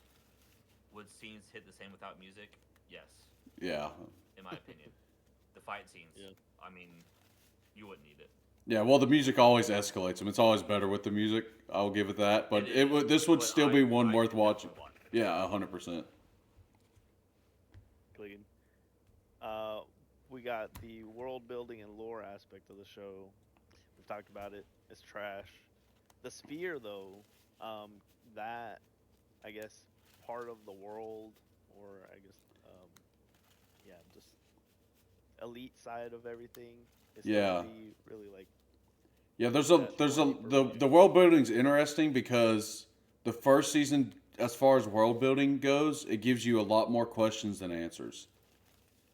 would scenes hit the same without music? Yes, Yeah, in my opinion. The fight scenes, Yeah. I mean, you wouldn't need it. yeah. Well, the music always escalates them. It's always better with the music. I'll give it that. It But it is, would this would but still be one I worth could watching. definitely watch it. Yeah, 100%. Clicking. Uh, we got the world building and lore aspect of the show. We've talked about it. It's trash. The spear, though, that I guess part of the world, or I guess, just elite side of everything is supposed to Yeah, be really like yeah. the best or deeper The meaning. world building's interesting because the first season, as far as world building goes, it gives you a lot more questions than answers.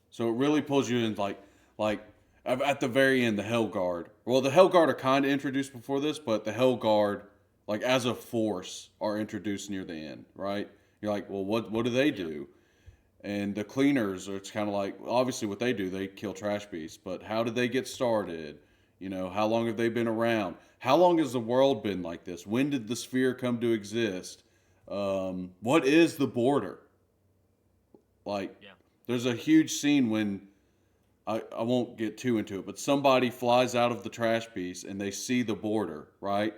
So it Yeah, really pulls you in like at the very end the Hell Guard. Well, the Hell Guard are kind of introduced before this, but the Hell Guard like as a force are introduced near the end, right? You're like, well, what do they yeah. do? And the cleaners, it's kind of like obviously what they do, they kill trash beasts, but how did they get started? How long have they been around? How long has the world been like this? When did the sphere come to exist? What is the border? Like, Yeah, there's a huge scene when I won't get too into it, but somebody flies out of the trash piece and they see the border, right?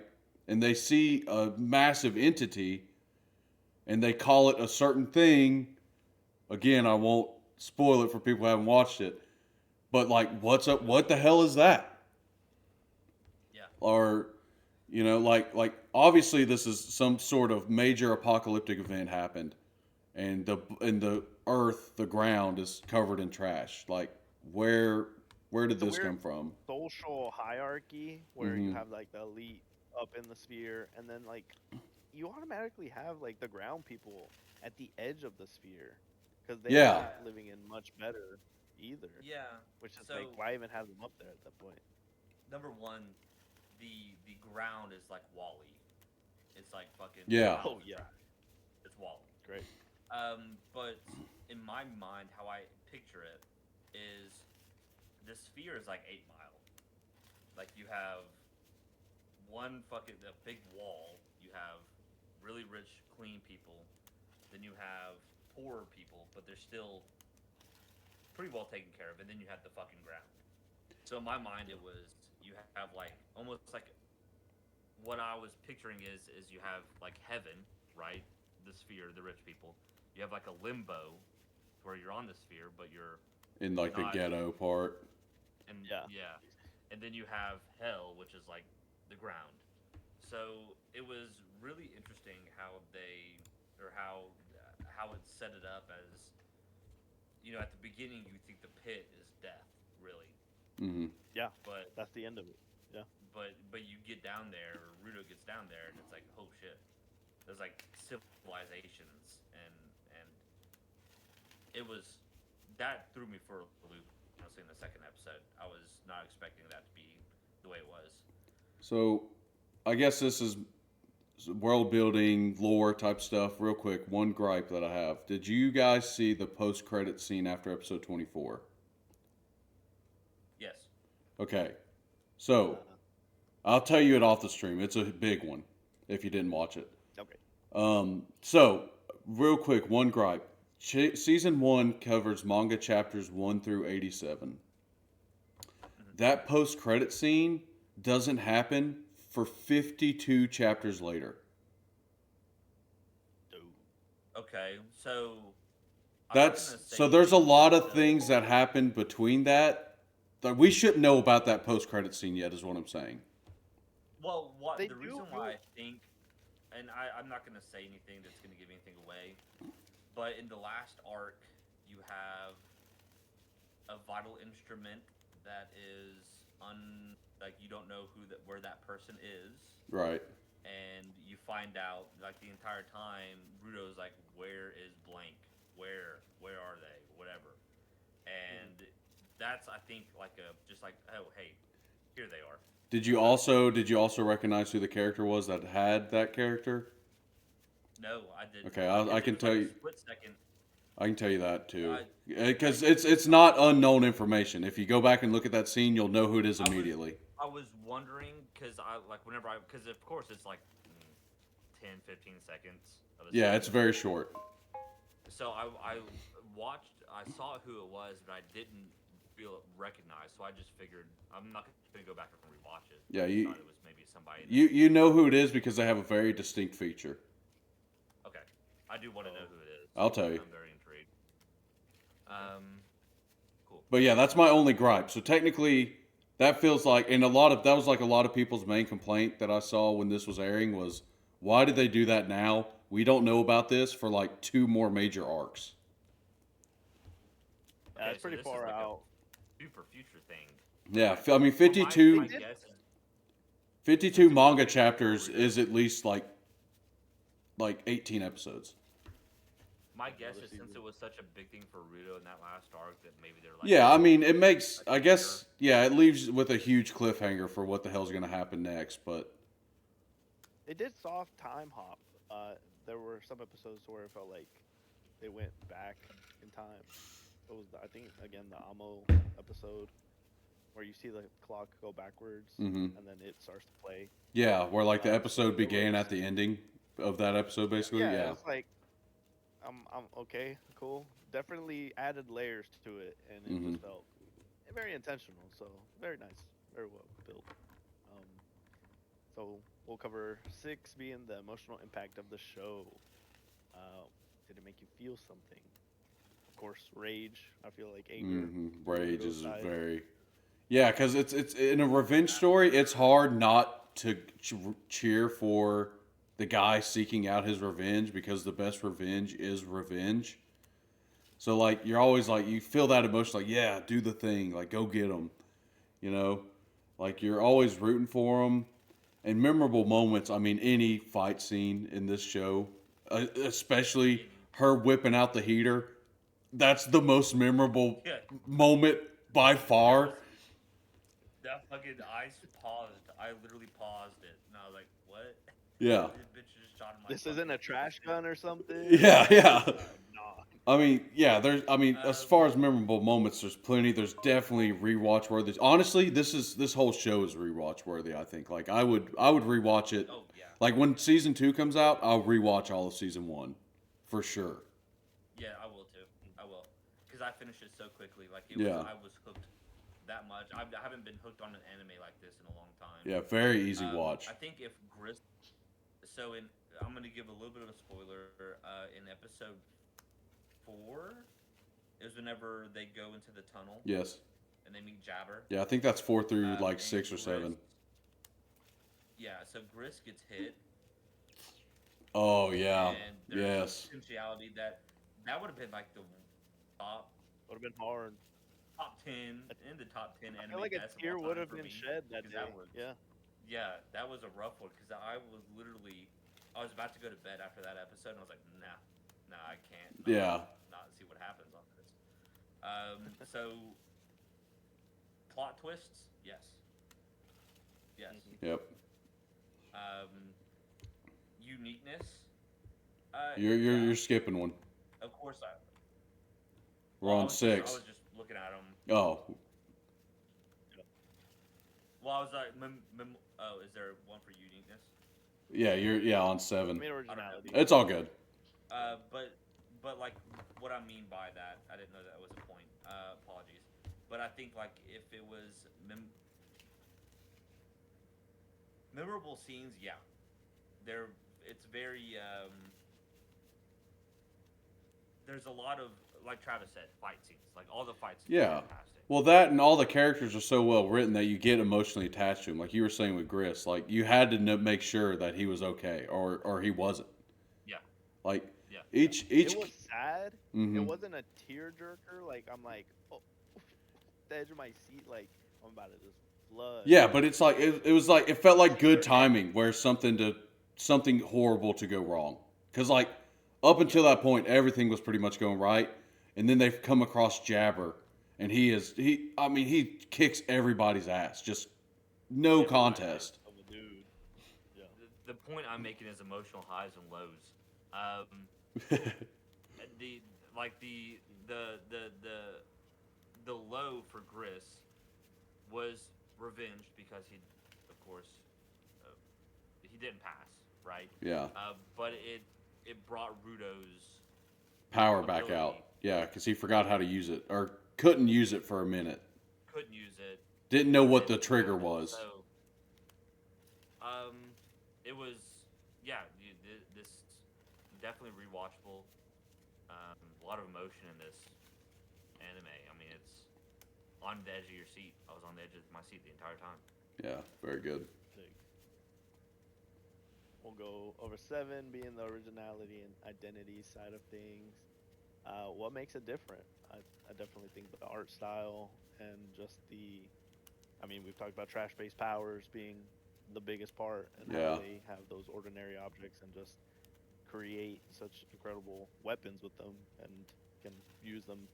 And they see a massive entity and they call it a certain thing. Again, I won't spoil it for people who haven't watched it, but like, what's up? What the hell is that? yeah, Or, like obviously this is some sort of major apocalyptic event happened, and the earth, the ground is covered in trash. Like, where where did It's a this weird come from? social hierarchy where you Mm-hmm. have like the elite up in the sphere, and then like you automatically have like the ground people at the edge of the sphere because they are Yeah, not living in much better either. yeah. Which is like, So why even have them up there at that point? number one, the ground is like Wally. It's like fucking yeah, Oh piles of yeah, trash. It's Wally. great. But in my mind, how I picture it is the sphere is like 8 Mile. Like you have one fucking a big wall. You have really rich, clean people. Then you have poorer people, but they're still pretty well taken care of. And then you have the fucking ground. So in my mind, it was you have like almost like what I was picturing is you have like heaven, right? The sphere, the rich people. You have like a limbo where you're on the sphere, but In like the not. ghetto part. And Yeah. yeah, and then you have hell, which is like the ground. So it was really interesting how they or how it set it up as at the beginning you think the pit is death, really, Mm-hmm. Yeah, but that's the end of it. Yeah. but you get down there, or Rudo gets down there, and it's like, oh shit, there's like civilizations, and it was that threw me for a loop. Honestly, in the second episode, I was not expecting that to be the way it was. So, I guess this is world building, lore type stuff. Real quick, one gripe that I have: did you guys see the post credit scene after episode 24? Yes. Okay, so I'll tell you it off the stream. It's a big one if you didn't watch it. Okay. So, real quick, one gripe. Season 1 covers manga chapters 1 through 87. That post credit scene doesn't happen for 52 chapters later. Okay, so There's a lot of things that happen between that we shouldn't know about that post credit scene yet, is what I'm saying. Well, They the do reason do why I it. think, and I'm not gonna say anything that's gonna give anything away, but in the last arc, you have a vital instrument that is like you don't know where that person is, Right. and you find out like the entire time Rudo's like, where is blank? Where are they? Whatever, and that's I think like a just like, oh hey, here they are. Did you also recognize who the character was that had that character? No, I didn't. Okay, Because I it can was tell like you. a split second. I can tell you that too, I because like it's not unknown information. If you go back and look at that scene, you'll know who it is I was immediately. I was wondering because I like whenever I because of course it's like 10, 15 seconds of a Yeah, scene. it's very short. So I saw who it was, but I didn't feel recognized. So I just figured I'm not gonna go back and rewatch it. Yeah, I just you thought it was maybe somebody. you know who it is because they have a very distinct feature. Okay, I do want to know Oh. who it is. I'll tell you. I'm very intrigued. Cool. But yeah, that's my only gripe. So technically, that feels like, and that was like a lot of people's main complaint that I saw when this was airing was, why did they do that now? We don't know about this for like 2 more major arcs. Yeah, Okay, it's so pretty this is far like out. a super future thing. Yeah, I mean, Well, my 52, guess is 52 manga chapters is at least like 18 episodes. my guess Another is since season. it was such a big thing for Rudo in that last arc that maybe they're like, Yeah, I mean, it makes, like I guess, yeah, it leaves with a huge cliffhanger for what the hell's going to happen next, but They did soft time hop. There were some episodes where it felt like they went back in time. It was, I think, again the Amo episode where you see the clock go backwards Mhm. and then it starts to play. yeah, where like the episode it began was- at the ending of that episode, basically. Yeah, Yeah. it's like I'm okay, cool. Definitely added layers to it, and it Mhm. just felt very intentional. So very nice, very well built. Um, so we'll cover 6 being the emotional impact of the show. Did it make you feel something? Of course, rage. I feel like anger. Rage Rudo's is side. very, yeah, because it's in a revenge story. It's hard not to cheer for the guy seeking out his revenge because the best revenge is revenge. So like you're always like you feel that emotion, like yeah, do the thing, like go get him, you know, like you're always rooting for him. And memorable moments. I mean, any fight scene in this show, especially her whipping out the heater. That's the most memorable Yeah. moment by far. That fucking I paused. I literally paused it, and I was like, "What?" Yeah. This bitch just shot in my This fucking isn't a face. trash gun or something. Yeah, yeah. Nah. I mean, yeah, as Um, far as memorable moments, there's plenty. There's definitely rewatch worthy. Honestly, this whole show is rewatch worthy, I think. Like I would rewatch it. oh yeah, Like when season 2 comes out, I'll rewatch all of season 1 for sure. yeah, I will too. I will, because I finished it so quickly. Like Yeah. I was hooked that much. I haven't been hooked on an anime like this in a long time. Yeah, very easy I watch. think if Gris, so in, I'm gonna give a little bit of a spoiler. In episode 4, is whenever they go into the tunnel Yes. and they meet Jabber. Yeah, I think that's 4 through like And 6 or 7. Yeah, so Gris gets hit, Oh yeah. and there's Yes. potentiality that would have been like the top Would have been hard. top 10 in the top 10 I anime feel like a deaths of tear all would time have for been me, shed that because day. that was Yeah. yeah, that was a rough one because I was literally I was about to go to bed after that episode and I was like, nah, I can't. Yeah. Not see what happens on this. So plot twists, yes, yes. Yep. Um, uniqueness, You're skipping one. of course I. We're I on was 6. I was just looking at them. Oh. Well, I was like, oh, is there one for uniqueness? Yeah, you're on I 7. mean originality. It's all good. But like what I mean by that, I didn't know that was a point. Apologies. But I think like if it was memorable scenes, yeah, it's very there's a lot of, like Travis said, fight scenes. Like all the fight scenes are Yeah. fantastic. Well, that and all the characters are so well written that you get emotionally attached to him. Like you were saying with Gris, like you had to make sure that he was okay or he wasn't. Yeah. Like Yeah. each. It was sad. Mhm. It wasn't a tearjerker. Like I'm like, oh, the edge of my seat. Like I'm about to just blood. Yeah, but it's like it was like it felt like good timing where something horrible to go wrong. Because like up until that point, everything was pretty much going right, and then they've come across Jabber, and he kicks everybody's ass, just no Every contest. of a dude. Yeah. The point I'm making is emotional highs and lows. The like the low for Gris was revenge because of course, he didn't pass, right? Yeah, But it brought Rudo's power back ability. out. Yeah, because he forgot how to use it or couldn't use it for a minute. Couldn't use it. Didn't know what the trigger was. So, it was this definitely rewatchable. A lot of emotion in this anime. I mean, it's on the edge of your seat. I was on the edge of my seat the entire time. Yeah, very good. Sick. We'll go over 7 being the originality and identity side of things. What makes it different? I definitely think the art style and just I mean, we've talked about trash-based powers being the biggest part, and Yeah. how they have those ordinary objects and just create such incredible weapons with them and can use them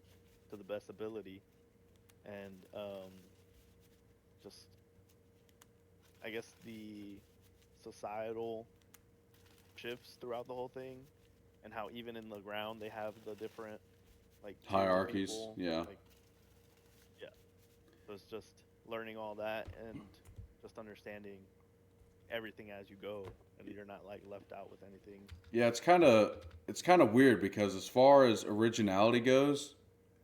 to the best ability. And just, I guess, the societal shifts throughout the whole thing, and how even in the ground they have the different like tiers of Hierarchies, people, yeah. like, yeah. So it's just learning all that and just understanding everything as you go, and you're not like left out with anything. Yeah, it's kind of weird because as far as originality goes,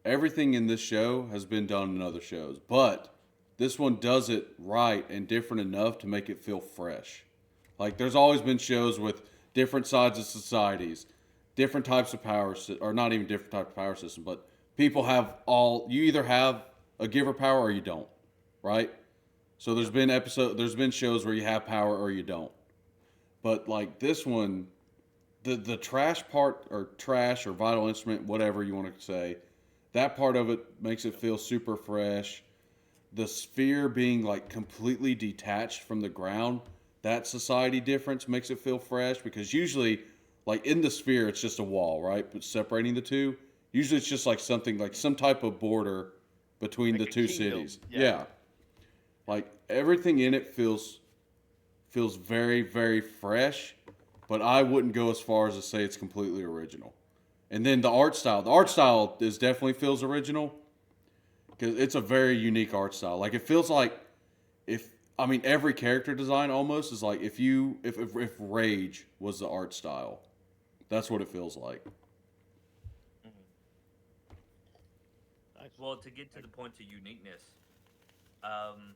everything in this show has been done in other shows, but this one does it right and different enough to make it feel fresh. Like there's always been shows with different sides of societies, different types of or not even different types of power system, but people have you either have a giver power or you don't, right? So there's been shows where you have power or you don't. But like this one, the trash part or trash or vital instrument, whatever you want to say, that part of it makes it feel super fresh. The sphere being like completely detached from the ground, that society difference makes it feel fresh because usually like in the sphere it's just a wall, right? But separating the two, usually it's just like something like some type of border between Like the a two kingdom, cities. yeah. Yeah. Like everything in it feels feels very, very fresh, but I wouldn't go as far as to say it's completely original. And then the art style is definitely feels original because it's a very unique art style. Like it feels like if I mean every character design almost is like if Rage was the art style, that's what it feels like. Mhm. Nice. Well, to get to the point of uniqueness, um,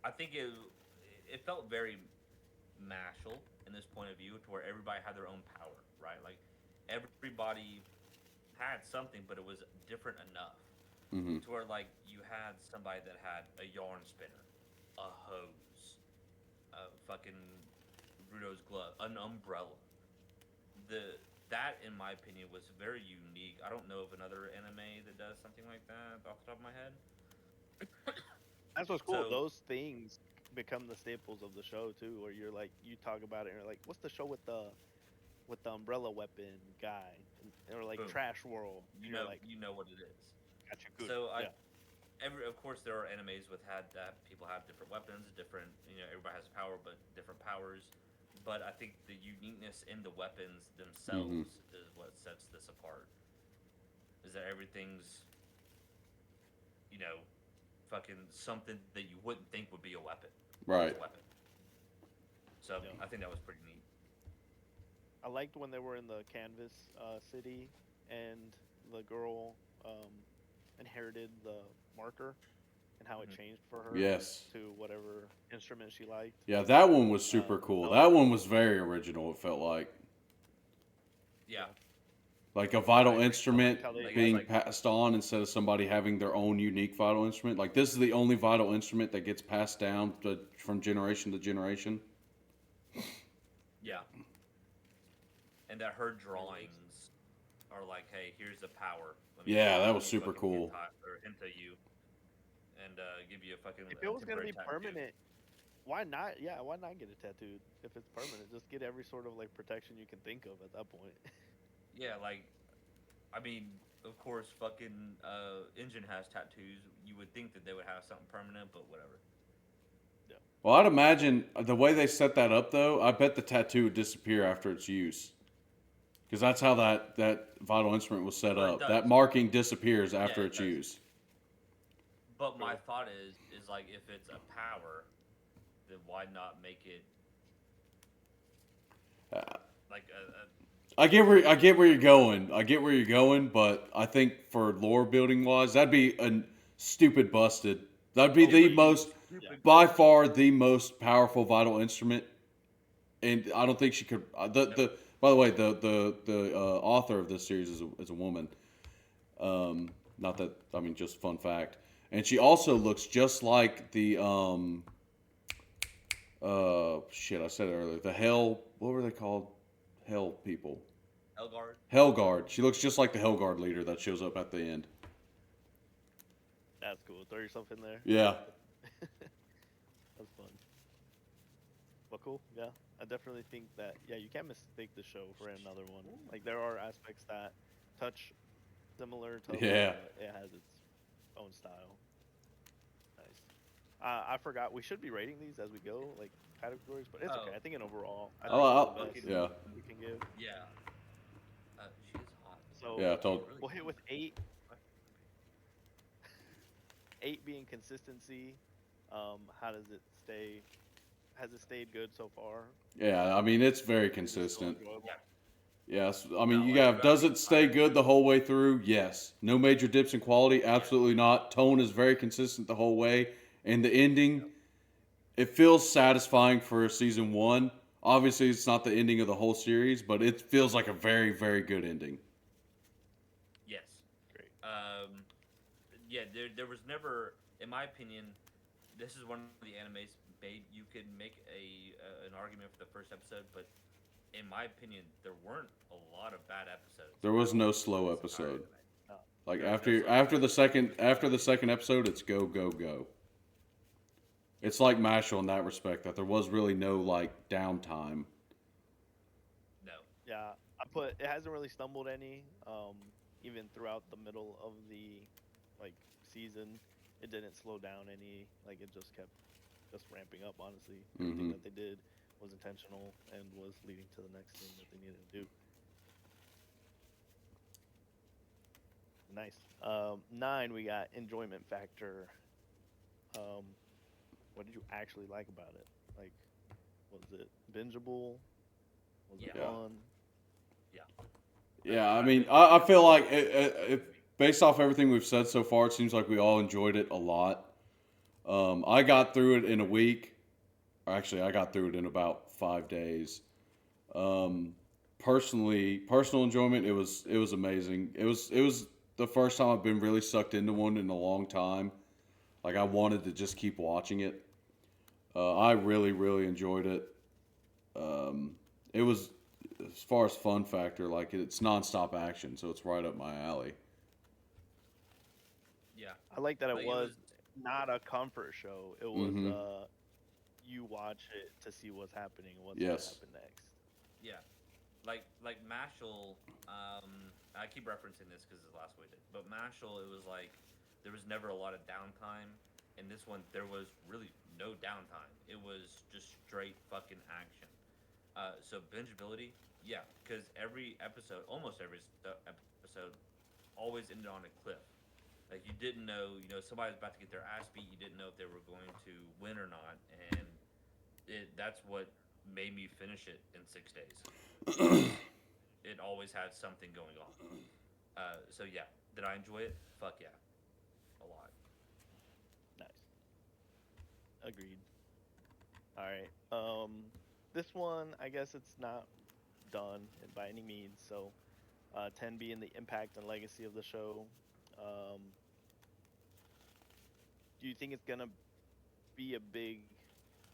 I think it felt very mashal in this point of view, to where everybody had their own power, right? Like everybody had something, but it was different enough Hmm. to where like you had somebody that had a yarn spinner, a hose, a fucking Rudo's glove, an umbrella. The that, in my opinion, was very unique. I don't know of another anime that does something like that off the top of my head. That's what's cool. So, Those things become the staples of the show too, where you're like, you talk about it and you're like, what's the show with the umbrella weapon guy, or like boom, Trash World, and you're like, you know what it is. Gachiakuta. So I Yeah, of course there are animes with had that people have different weapons, different, everybody has power, but different powers. But I think the uniqueness in the weapons Hmm. themselves is what sets this apart. Is that everything's, you know fucking something that you wouldn't think would be a weapon, but it's Right. a weapon. So yeah. I think that was pretty neat. I liked when they were in the canvas city, and the girl inherited the marker, and how it Hmm. changed for her Yes. to whatever instrument she liked. Yeah, that one was super I cool. like, That one was very original. It felt Yeah, yeah, like a I vital agree. I liked instrument how they Like it's being like, like, passed on instead of somebody having their own unique vital instrument. Like this is the only vital instrument that gets passed down from generation to generation. yeah, and that her there it is. drawings are like, hey, here's the power. Yeah, that Let was me super fucking cool. hint at you, and give you a fucking If it was gonna temporary be tattoo. permanent, why not? Yeah, why not get it tattooed if it's permanent? Just get every sort of like protection you can think of at that point. Yeah, like, I mean, of course, fucking Engine has tattoos. You would think that they would have something permanent, but whatever. Yeah, Well, I'd imagine the way they set that up, though, I bet the tattoo would disappear after its use. Because that's how that vital instrument was set Well, it up. That does. marking disappears Yeah, after it its does. use. But my true. thought is like, if it's a power, then why not make it Uh, like a I get where you're going. I get where you're going, but I think for lore building wise, that'd be a stupid busted. That'd be it the would be most, Yeah, stupid by goofy. far, the most powerful vital instrument. And I don't think she could. Yep. By the way, the author of this series is a woman. Not that I mean, just fun fact. And she also looks just like the shit I said it earlier. The hell, what were they called? Hell people. Elgard. Hellguard. She looks just like the Hellguard leader that shows up at the end. that's cool. Throw yourself in there. Yeah. That's fun. But cool. Yeah, I definitely think that. Yeah, you can't mistake the show for another one. Like there are aspects that touch similar to others, Yeah. but it has its own style. Nice. I forgot we should be rating these as we go, like categories, but it's okay. Oh, I think in overall, I think it's I'll, the best yeah. we can give. yeah. She's hot. So Yeah. I told. Really we'll good. hit with eight. Eight being consistency. How does it stay? Has it stayed good so far? Yeah. I mean, it's very Is it still consistent. enjoyable? Yeah. Yes. I mean, No, you like got. throughout Does the it stay entire good the whole way through? Yes. No major dips in quality. yes. Absolutely not. Tone is very consistent the whole way, and the Yep. ending. It feels satisfying for season one. Obviously, it's not the ending of the whole series, but it feels like a very, very good ending. Yes. Great. Yeah. There was never, in my opinion, this is one of the animes made you could make an argument for the first episode, but in my opinion, there weren't a lot of bad episodes There was no in slow this entire episode. anime. Uh, Like There was no slow after the episodes. It was after the second episode, it's go go go. yep. It's like Mashal in that respect that there was really no like downtime. No. yeah, I put it hasn't really stumbled any. Even throughout the middle of the like season, it didn't slow down any. Like it just kept just ramping up. Honestly, everything Mm-hmm. that they did was intentional and was leading to the next thing that they needed to do. Nice. Nine, we got enjoyment factor. Um, what did you actually like about it? Like, was it bingeable? Was it Yeah, Yeah. fun? yeah. Yeah, I I mean, think I it's feel like based off everything we've said so far, it seems like we all enjoyed it a lot. I got through it in a week. Or actually, I got through it in about 5 days. Um, personal enjoyment, it was amazing. It was the first time I've been really sucked into one in a long time. Like I wanted to just keep watching it. I really enjoyed it. It was as far as fun factor, like it's nonstop action, so it's right up my alley. yeah, I like that it like it was was. not a comfort show. It was Mm-hmm. you watch it to see what's happening and what's gonna Yes. happen next. Yeah, like Mashal. I keep referencing this because it's the last we did, but Mashal, it was like there was never a lot of downtime. In this one, there was really no downtime. It was just straight fucking action. So bingeability, yeah, because every episode, almost every episode, always ended on a cliff. Like you didn't know, somebody was about to get their ass beat. You didn't know if they were going to win or not, and that's what made me finish it in 6 days. It always had something going on. So yeah, did I enjoy it? Fuck yeah, a lot. Nice. Agreed. All right. This one, I guess it's not done by any means. So, 10 being the impact and legacy of the show. Um, do you think it's gonna be a big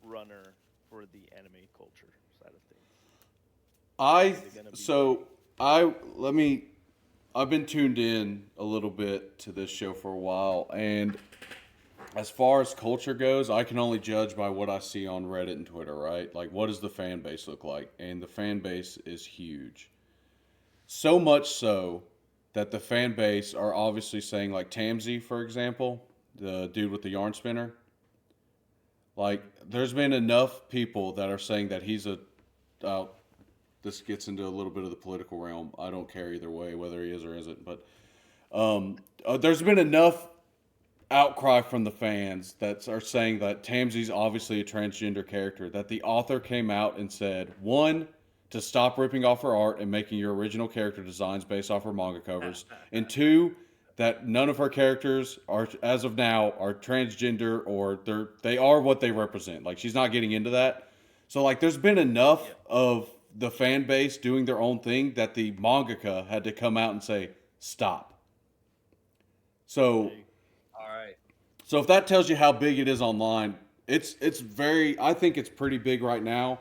runner for the anime culture side of things? I Is it gonna be like, so I let me. I've been tuned in a little bit to this show for a while, and as far as culture goes, I can only judge by what I see on Reddit and Twitter, right? Like, what does the fan base look like? And the fan base is huge. So much so that the fan base are obviously saying, like, Tamsy, for example, the dude with the yarn spinner. Like, there's been enough people that are saying that he's a. Uh, this gets into a little bit of the political realm. I don't care either way, whether he is or isn't. But there's been enough outcry from the fans that are saying that Tamsy's obviously a transgender character, that the author came out and said, one, to stop ripping off her art and making your original character designs based off her manga covers, and two, that none of her characters are, as of now, are transgender or they are what they represent. Like she's not getting into that. So like, there's been enough Yeah. of the fan base doing their own thing that the mangaka had to come out and say stop. So big? All right. so if that tells you how big it is online, it's very. I think it's pretty big right now.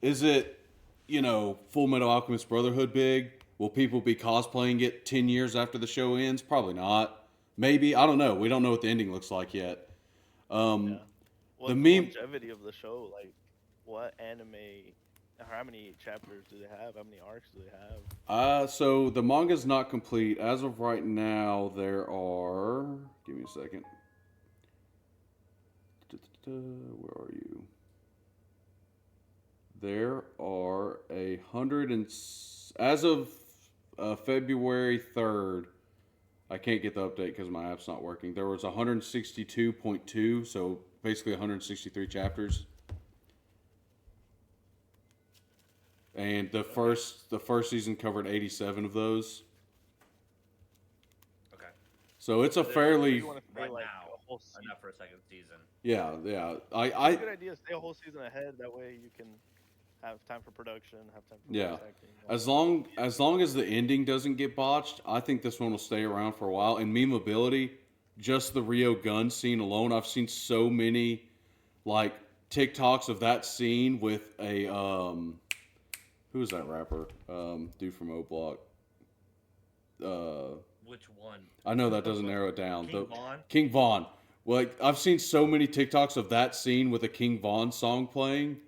Is it, Full Metal Alchemist Brotherhood big? Will people be cosplaying it 10 years after the show ends? Probably not. Maybe I don't know. We don't know what the ending looks like yet. Um, Yeah. the What's the meme. longevity of the show? Like, what anime? How many chapters do they have? How many arcs do they have? So the manga's not complete as of right now. There are. Give me a second. Where are you? There are 100 and as of February 3rd. I can't get the update because my app's not working. There was 162.2, so basically 163 chapters. And the Okay. first season covered 87 of those. Okay. So it's a So there's So fairly you want to stay right like now a whole season? enough for a second season. yeah. It's a I good idea. Stay a whole season ahead. That way you can have time for production, have time for Yeah. voice acting, all As that stuff. long as long as the ending doesn't get botched, I think this one will stay around for a while. And memeability, just the Rio gun scene alone, I've seen so many like TikToks of that scene with a who is that rapper? Dude from O Block. Uh, Which one? I know that doesn't narrow it down. King Vaughn. King Von. Like I've seen so many TikToks of that scene with a King Von song playing.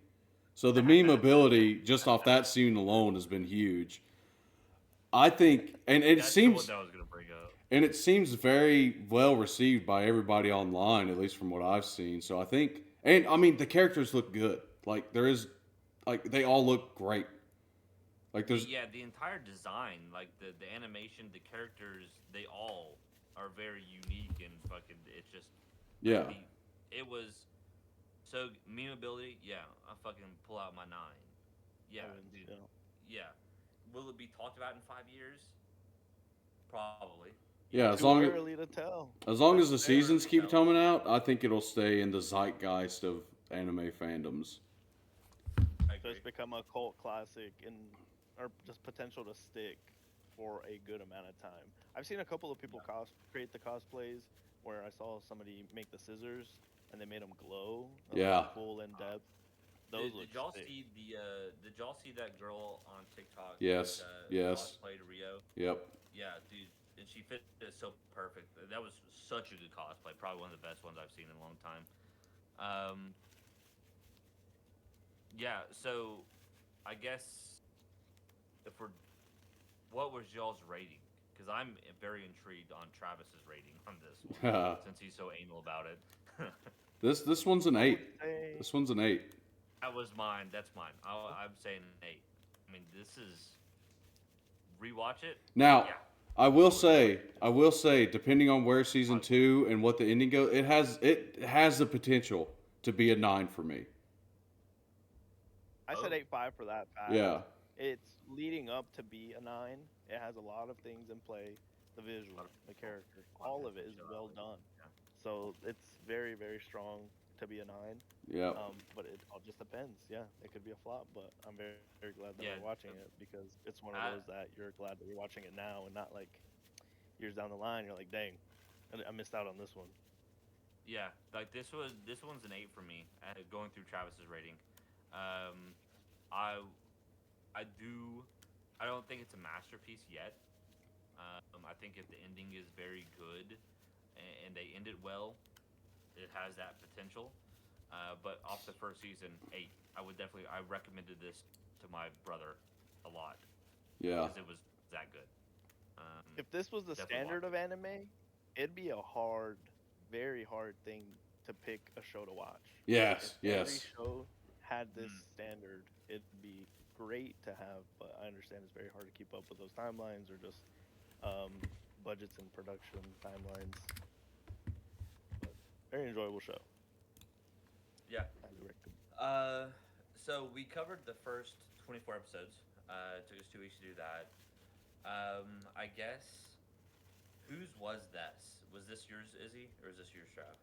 So the meme ability just off that scene alone has been huge. I think, That's the one that I was gonna bring up. and it seems very well received by everybody online, at least from what I've seen. So I think, And I mean, the characters look good. Like there is, like they all look great. Like there's, Yeah, the entire design, like the animation, the characters, they all are very unique and fucking. It's just like yeah, it was so memeability. Yeah, I fucking pull out my nine. Yeah, Evans, dude. yeah. Yeah, will it be talked about in 5 years? Probably. You yeah. know, Too early to tell. As long as it's the very early seasons to keep tell. coming out, I think it'll stay in the zeitgeist of anime fandoms. I So agree. it's become a cult classic and or just potential to stick for a good amount of time. I've seen a couple of people create the cosplays where I saw somebody make the scissors and they made them glow, Yeah. full in depth. Those look Did y'all sick. see the? Did y'all see that girl on TikTok Yes. that Yes. cosplayed Rio? Yep. Yeah, dude, and she fit it so perfect. That was such a good cosplay. Probably one of the best ones I've seen in a long time. Um, yeah. So, I guess if we're, what was y'all's rating? Because I'm very intrigued on Travis's rating on this one since he's so anal about it. This one's an I would 8. say This one's an 8. That was mine. That's mine. I'm saying an 8. I mean, this is rewatch it. Now, Yeah. I will say, depending on where season 2 and what the ending goes, it has the potential to be a 9 for me. I said Oh. 8.5 for that fact. Yeah. It's leading up to be a 9. It has a lot of things in play. The visual, the character, all of it is well done. Yeah. So it's very, very strong to be a 9. Yeah. But it all just depends. Yeah, it could be a flop, but I'm very, very glad that Yeah, we're watching it because it's one of I- those that you're glad that you're watching it now and not like years down the line. You're like, dang, I missed out on this one. Yeah, like this one's an 8 for me. Going through Travis's rating, I I don't think it's a masterpiece yet. I think if the ending is very good and they end it well, it has that potential. But off the first season, 8. I recommended this to my brother a lot Yeah. because it was that good. If this was the Definitely standard watch of anime, it'd be a hard, very hard thing to pick a show to watch. Yes. If every Yes. show had this Mm. standard, it'd be great to have, but I understand it's very hard to keep up with those timelines or just budgets and production timelines. But very enjoyable show. Yeah. Highly recommend. So we covered the first 24 episodes. It took us 2 weeks to do that. I guess whose was this? Was this yours, Izzy, or is this yours, Trav?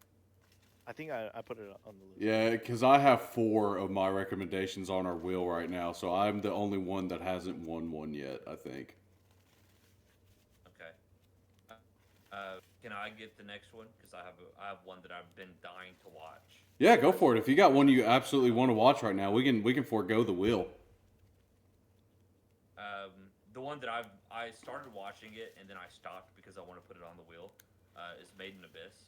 I think I put it on the list. Yeah, because I have 4 of my recommendations on our wheel right now, so I'm the only one that hasn't won one yet, I think. Okay. Can I get the next one? Because I have one that I've been dying to watch. Yeah, go for it. If you got one you absolutely want to watch right now, we can forego the wheel. The one that I started watching it and then I stopped because I want to put it on the wheel. Is Made in Abyss.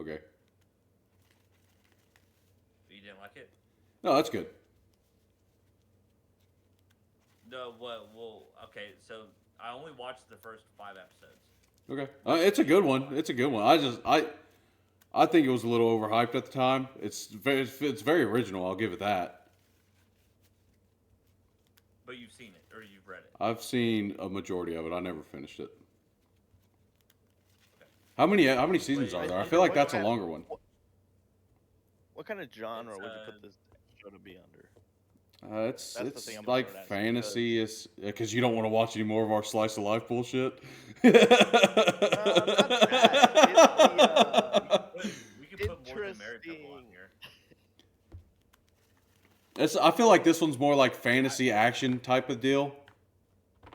Okay. You didn't like it? No, that's good. No. Well. Okay. So I only watched the first 5 episodes. Okay. It's a good one. It's a good one. I think it was a little overhyped at the time. It's very original. I'll give it that. But you've seen it or you've read it. I've seen a majority of it. I never finished it. Okay. How many seasons Wait, are I- there? I I feel like what that's a kind- longer one. What kind of genre It's, would you put this show to be under? It's That's the it's thing I'm like gonna start asking, fantasy. Is because you don't want to watch any more of our slice of life bullshit. Not that. We could put more than married couple on Interesting. here. I feel like this one's more like fantasy action type of deal,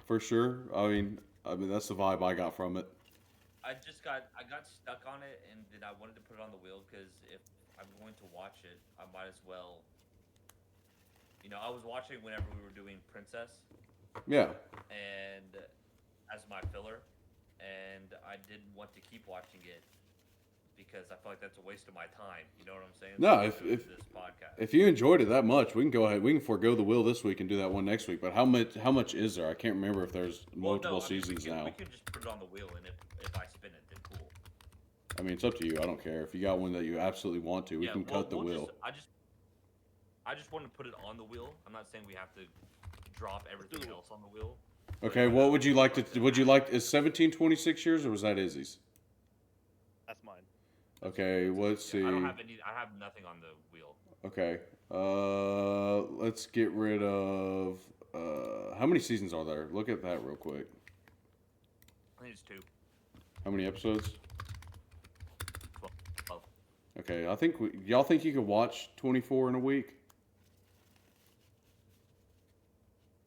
for sure. I mean that's the vibe I got from it. I got stuck on it, and then I wanted to put it on the wheel because if I'm going to watch it, I might as well. You know, I was watching whenever we were doing Princess, Yeah. and as my filler, and I didn't want to keep watching it because I feel like that's a waste of my time. You know what I'm saying? No, So if- doing if- this podcast, If you enjoyed it that much, we can go ahead. We can forego the wheel this week and do that one next week. But how much is there? I can't remember if there's Well, multiple no, I mean, seasons we now. can just put it on the wheel, and if I spin it, then cool. I mean, it's up to you. I don't care. If you got one that you absolutely want to, we Yeah, can cut the we'll wheel. I just want to put it on the wheel. I'm not saying we have to drop everything else on the wheel. Okay, what would you like to? Would you like is 1726 yours or was that Izzy's? That's mine. Okay, let's Yeah, see. I have nothing on the wheel. Okay, let's get rid of. How many seasons are there? Look at that real quick. I think it's 2. How many episodes? 12. Okay, I think y'all think you could watch 24 in a week.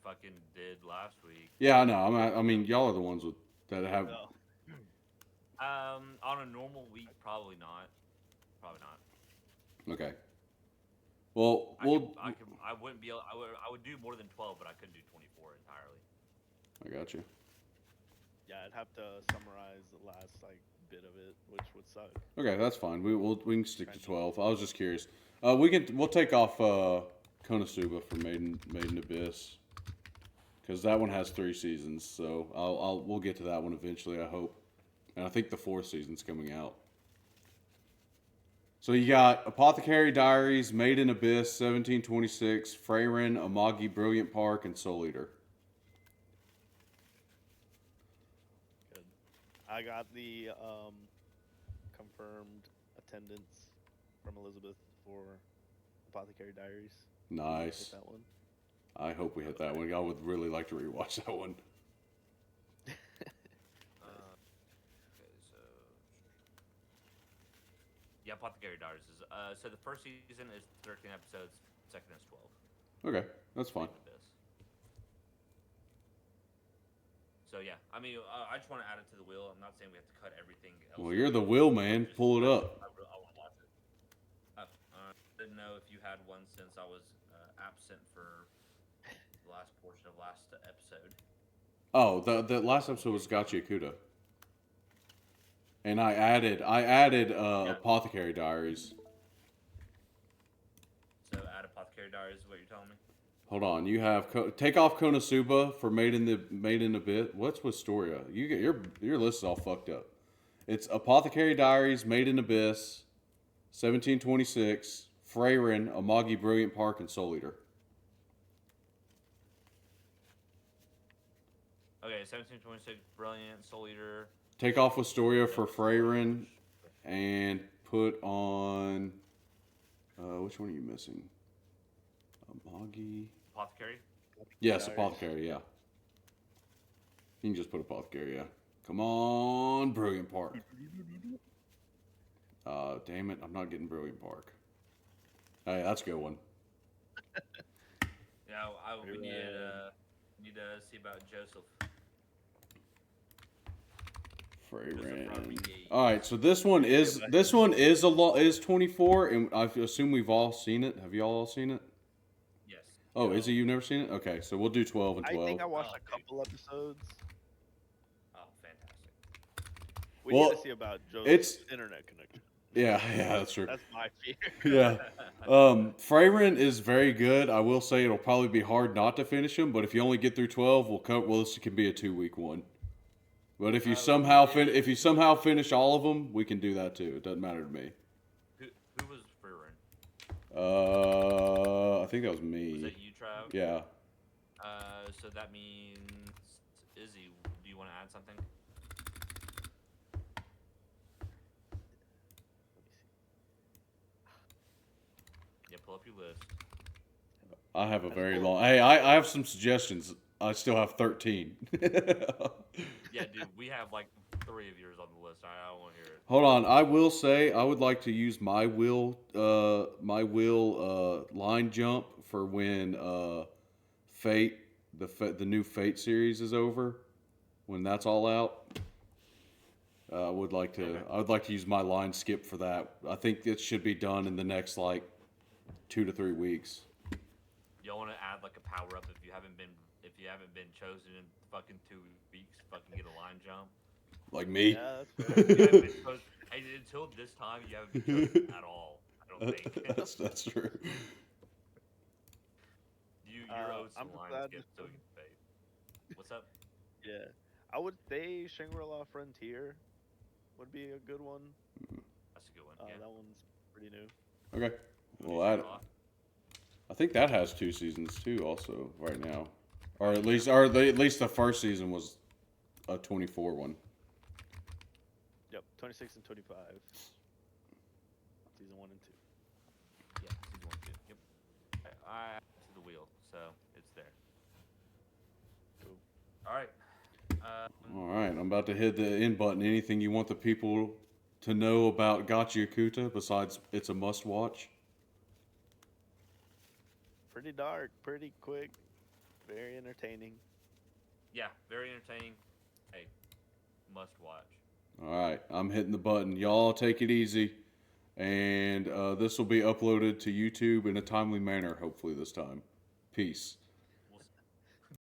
Fucking did last week. Yeah, I know. I mean, y'all are the ones that have. No. On a normal week, probably not. Probably not. Okay. Well, I wouldn't be able. I would do more than 12, but I couldn't do 24 entirely. I got you. Yeah, I'd have to summarize the last bit of it, which would suck. Okay, that's fine. We can stick to 12. I was just curious. We'll take off Konosuba for Maiden Abyss because that one has 3 seasons. So we'll get to that one eventually. I hope, and I think the 4th season's coming out. So you got Apothecary Diaries, Maiden Abyss, 1726, Freyren, Amagi, Brilliant Park, and Soul Eater. Good. I got the confirmed attendance from Elizabeth for Apothecary Diaries. Nice. Hit that one. I hope we hit that one. I would really like to rewatch that one. Okay, so yeah, Apothecary Diaries is so the first season is 13 episodes, second is 12. Okay, that's fine. So yeah, I mean, I just want to add it to the wheel. I'm not saying we have to cut everything else. Well, you're the wheel man. Pull it up. I want to watch it. I didn't know if you had one since I was absent for the last portion of last episode. Oh, the last episode was Gachiakuta. And I added Apothecary Diaries. So add Apothecary Diaries is what you're telling me? Hold on, you have take off Konosuba for Maiden Abyss. What's with Storia? You get your list is all fucked up. It's Apothecary Diaries, Maiden Abyss, 1726, Freyren, Amagi, Brilliant Park, and Soul Eater. Okay, 1726, Brilliant, Soul Eater. Take off Wistoria for Freyren, and put on. Which one are you missing? Amagi. Apothecary? Yes, Apothecary, yeah. You can just put Apothecary, yeah. Come on, Brilliant Park. Damn it, I'm not getting Brilliant Park. Hey, that's a good one. Yeah, we need to see about Joseph. Freyren. All right, so this one is 24, and I assume we've all seen it. Have y'all all seen it? Yes. Oh, Izzy, you've never seen it? Okay, so we'll do 12 and 12. I think I watched a couple episodes. Oh, fantastic. We Well, need to see about Joe's internet connection. Yeah, that's true. That's my fear. Yeah. Freyren is very good. I will say it'll probably be hard not to finish him, but if you only get through 12, this can be a 2-week one. But if you somehow finish all of them, we can do that too. It doesn't matter to me. Who was Freyren? I think that was me. Was that you, Trav? Yeah. So that means Izzy. Do you want to add something? Yeah, pull up your list. I have a very long. Hey, I have some suggestions. I still have 13. Yeah, dude, we have like 3 of yours on the list. I don't want to hear it. Hold on. I will say I would like to use my will line jump for when Fate the new Fate series is over. When that's all out, I would like to use my line skip for that. I think it should be done in the next 2 to 3 weeks. Y'all want to add like a power up if you haven't been chosen in fucking 2 weeks? Fucking get a line jump. Like me. Yeah, that's You haven't been chosen, until this time, you haven't been chosen at all. I don't think. That's true. You're owed some I'm line glad skip so we can Fate. What's up? Yeah, I would say Shangri-La Frontier would be a good one. That's a good one. Yeah. That one's pretty new. Okay. Well, Finish it off. I think that has 2 seasons too. Also, right now, or at least the first season was a 24 one. Yep, 26 and 25. Season 1 and 2. Yeah, season 1, 2. Yep. I added to the wheel, so it's there. Cool. All right. All right, I'm about to hit the end button. Anything you want the people to know about Gachiakuta besides it's a must watch? Pretty dark, pretty quick, very entertaining. Yeah, very entertaining. Hey, must watch. All right, I'm hitting the button. Y'all take it easy. And this will be uploaded to YouTube in a timely manner, hopefully this time. Peace.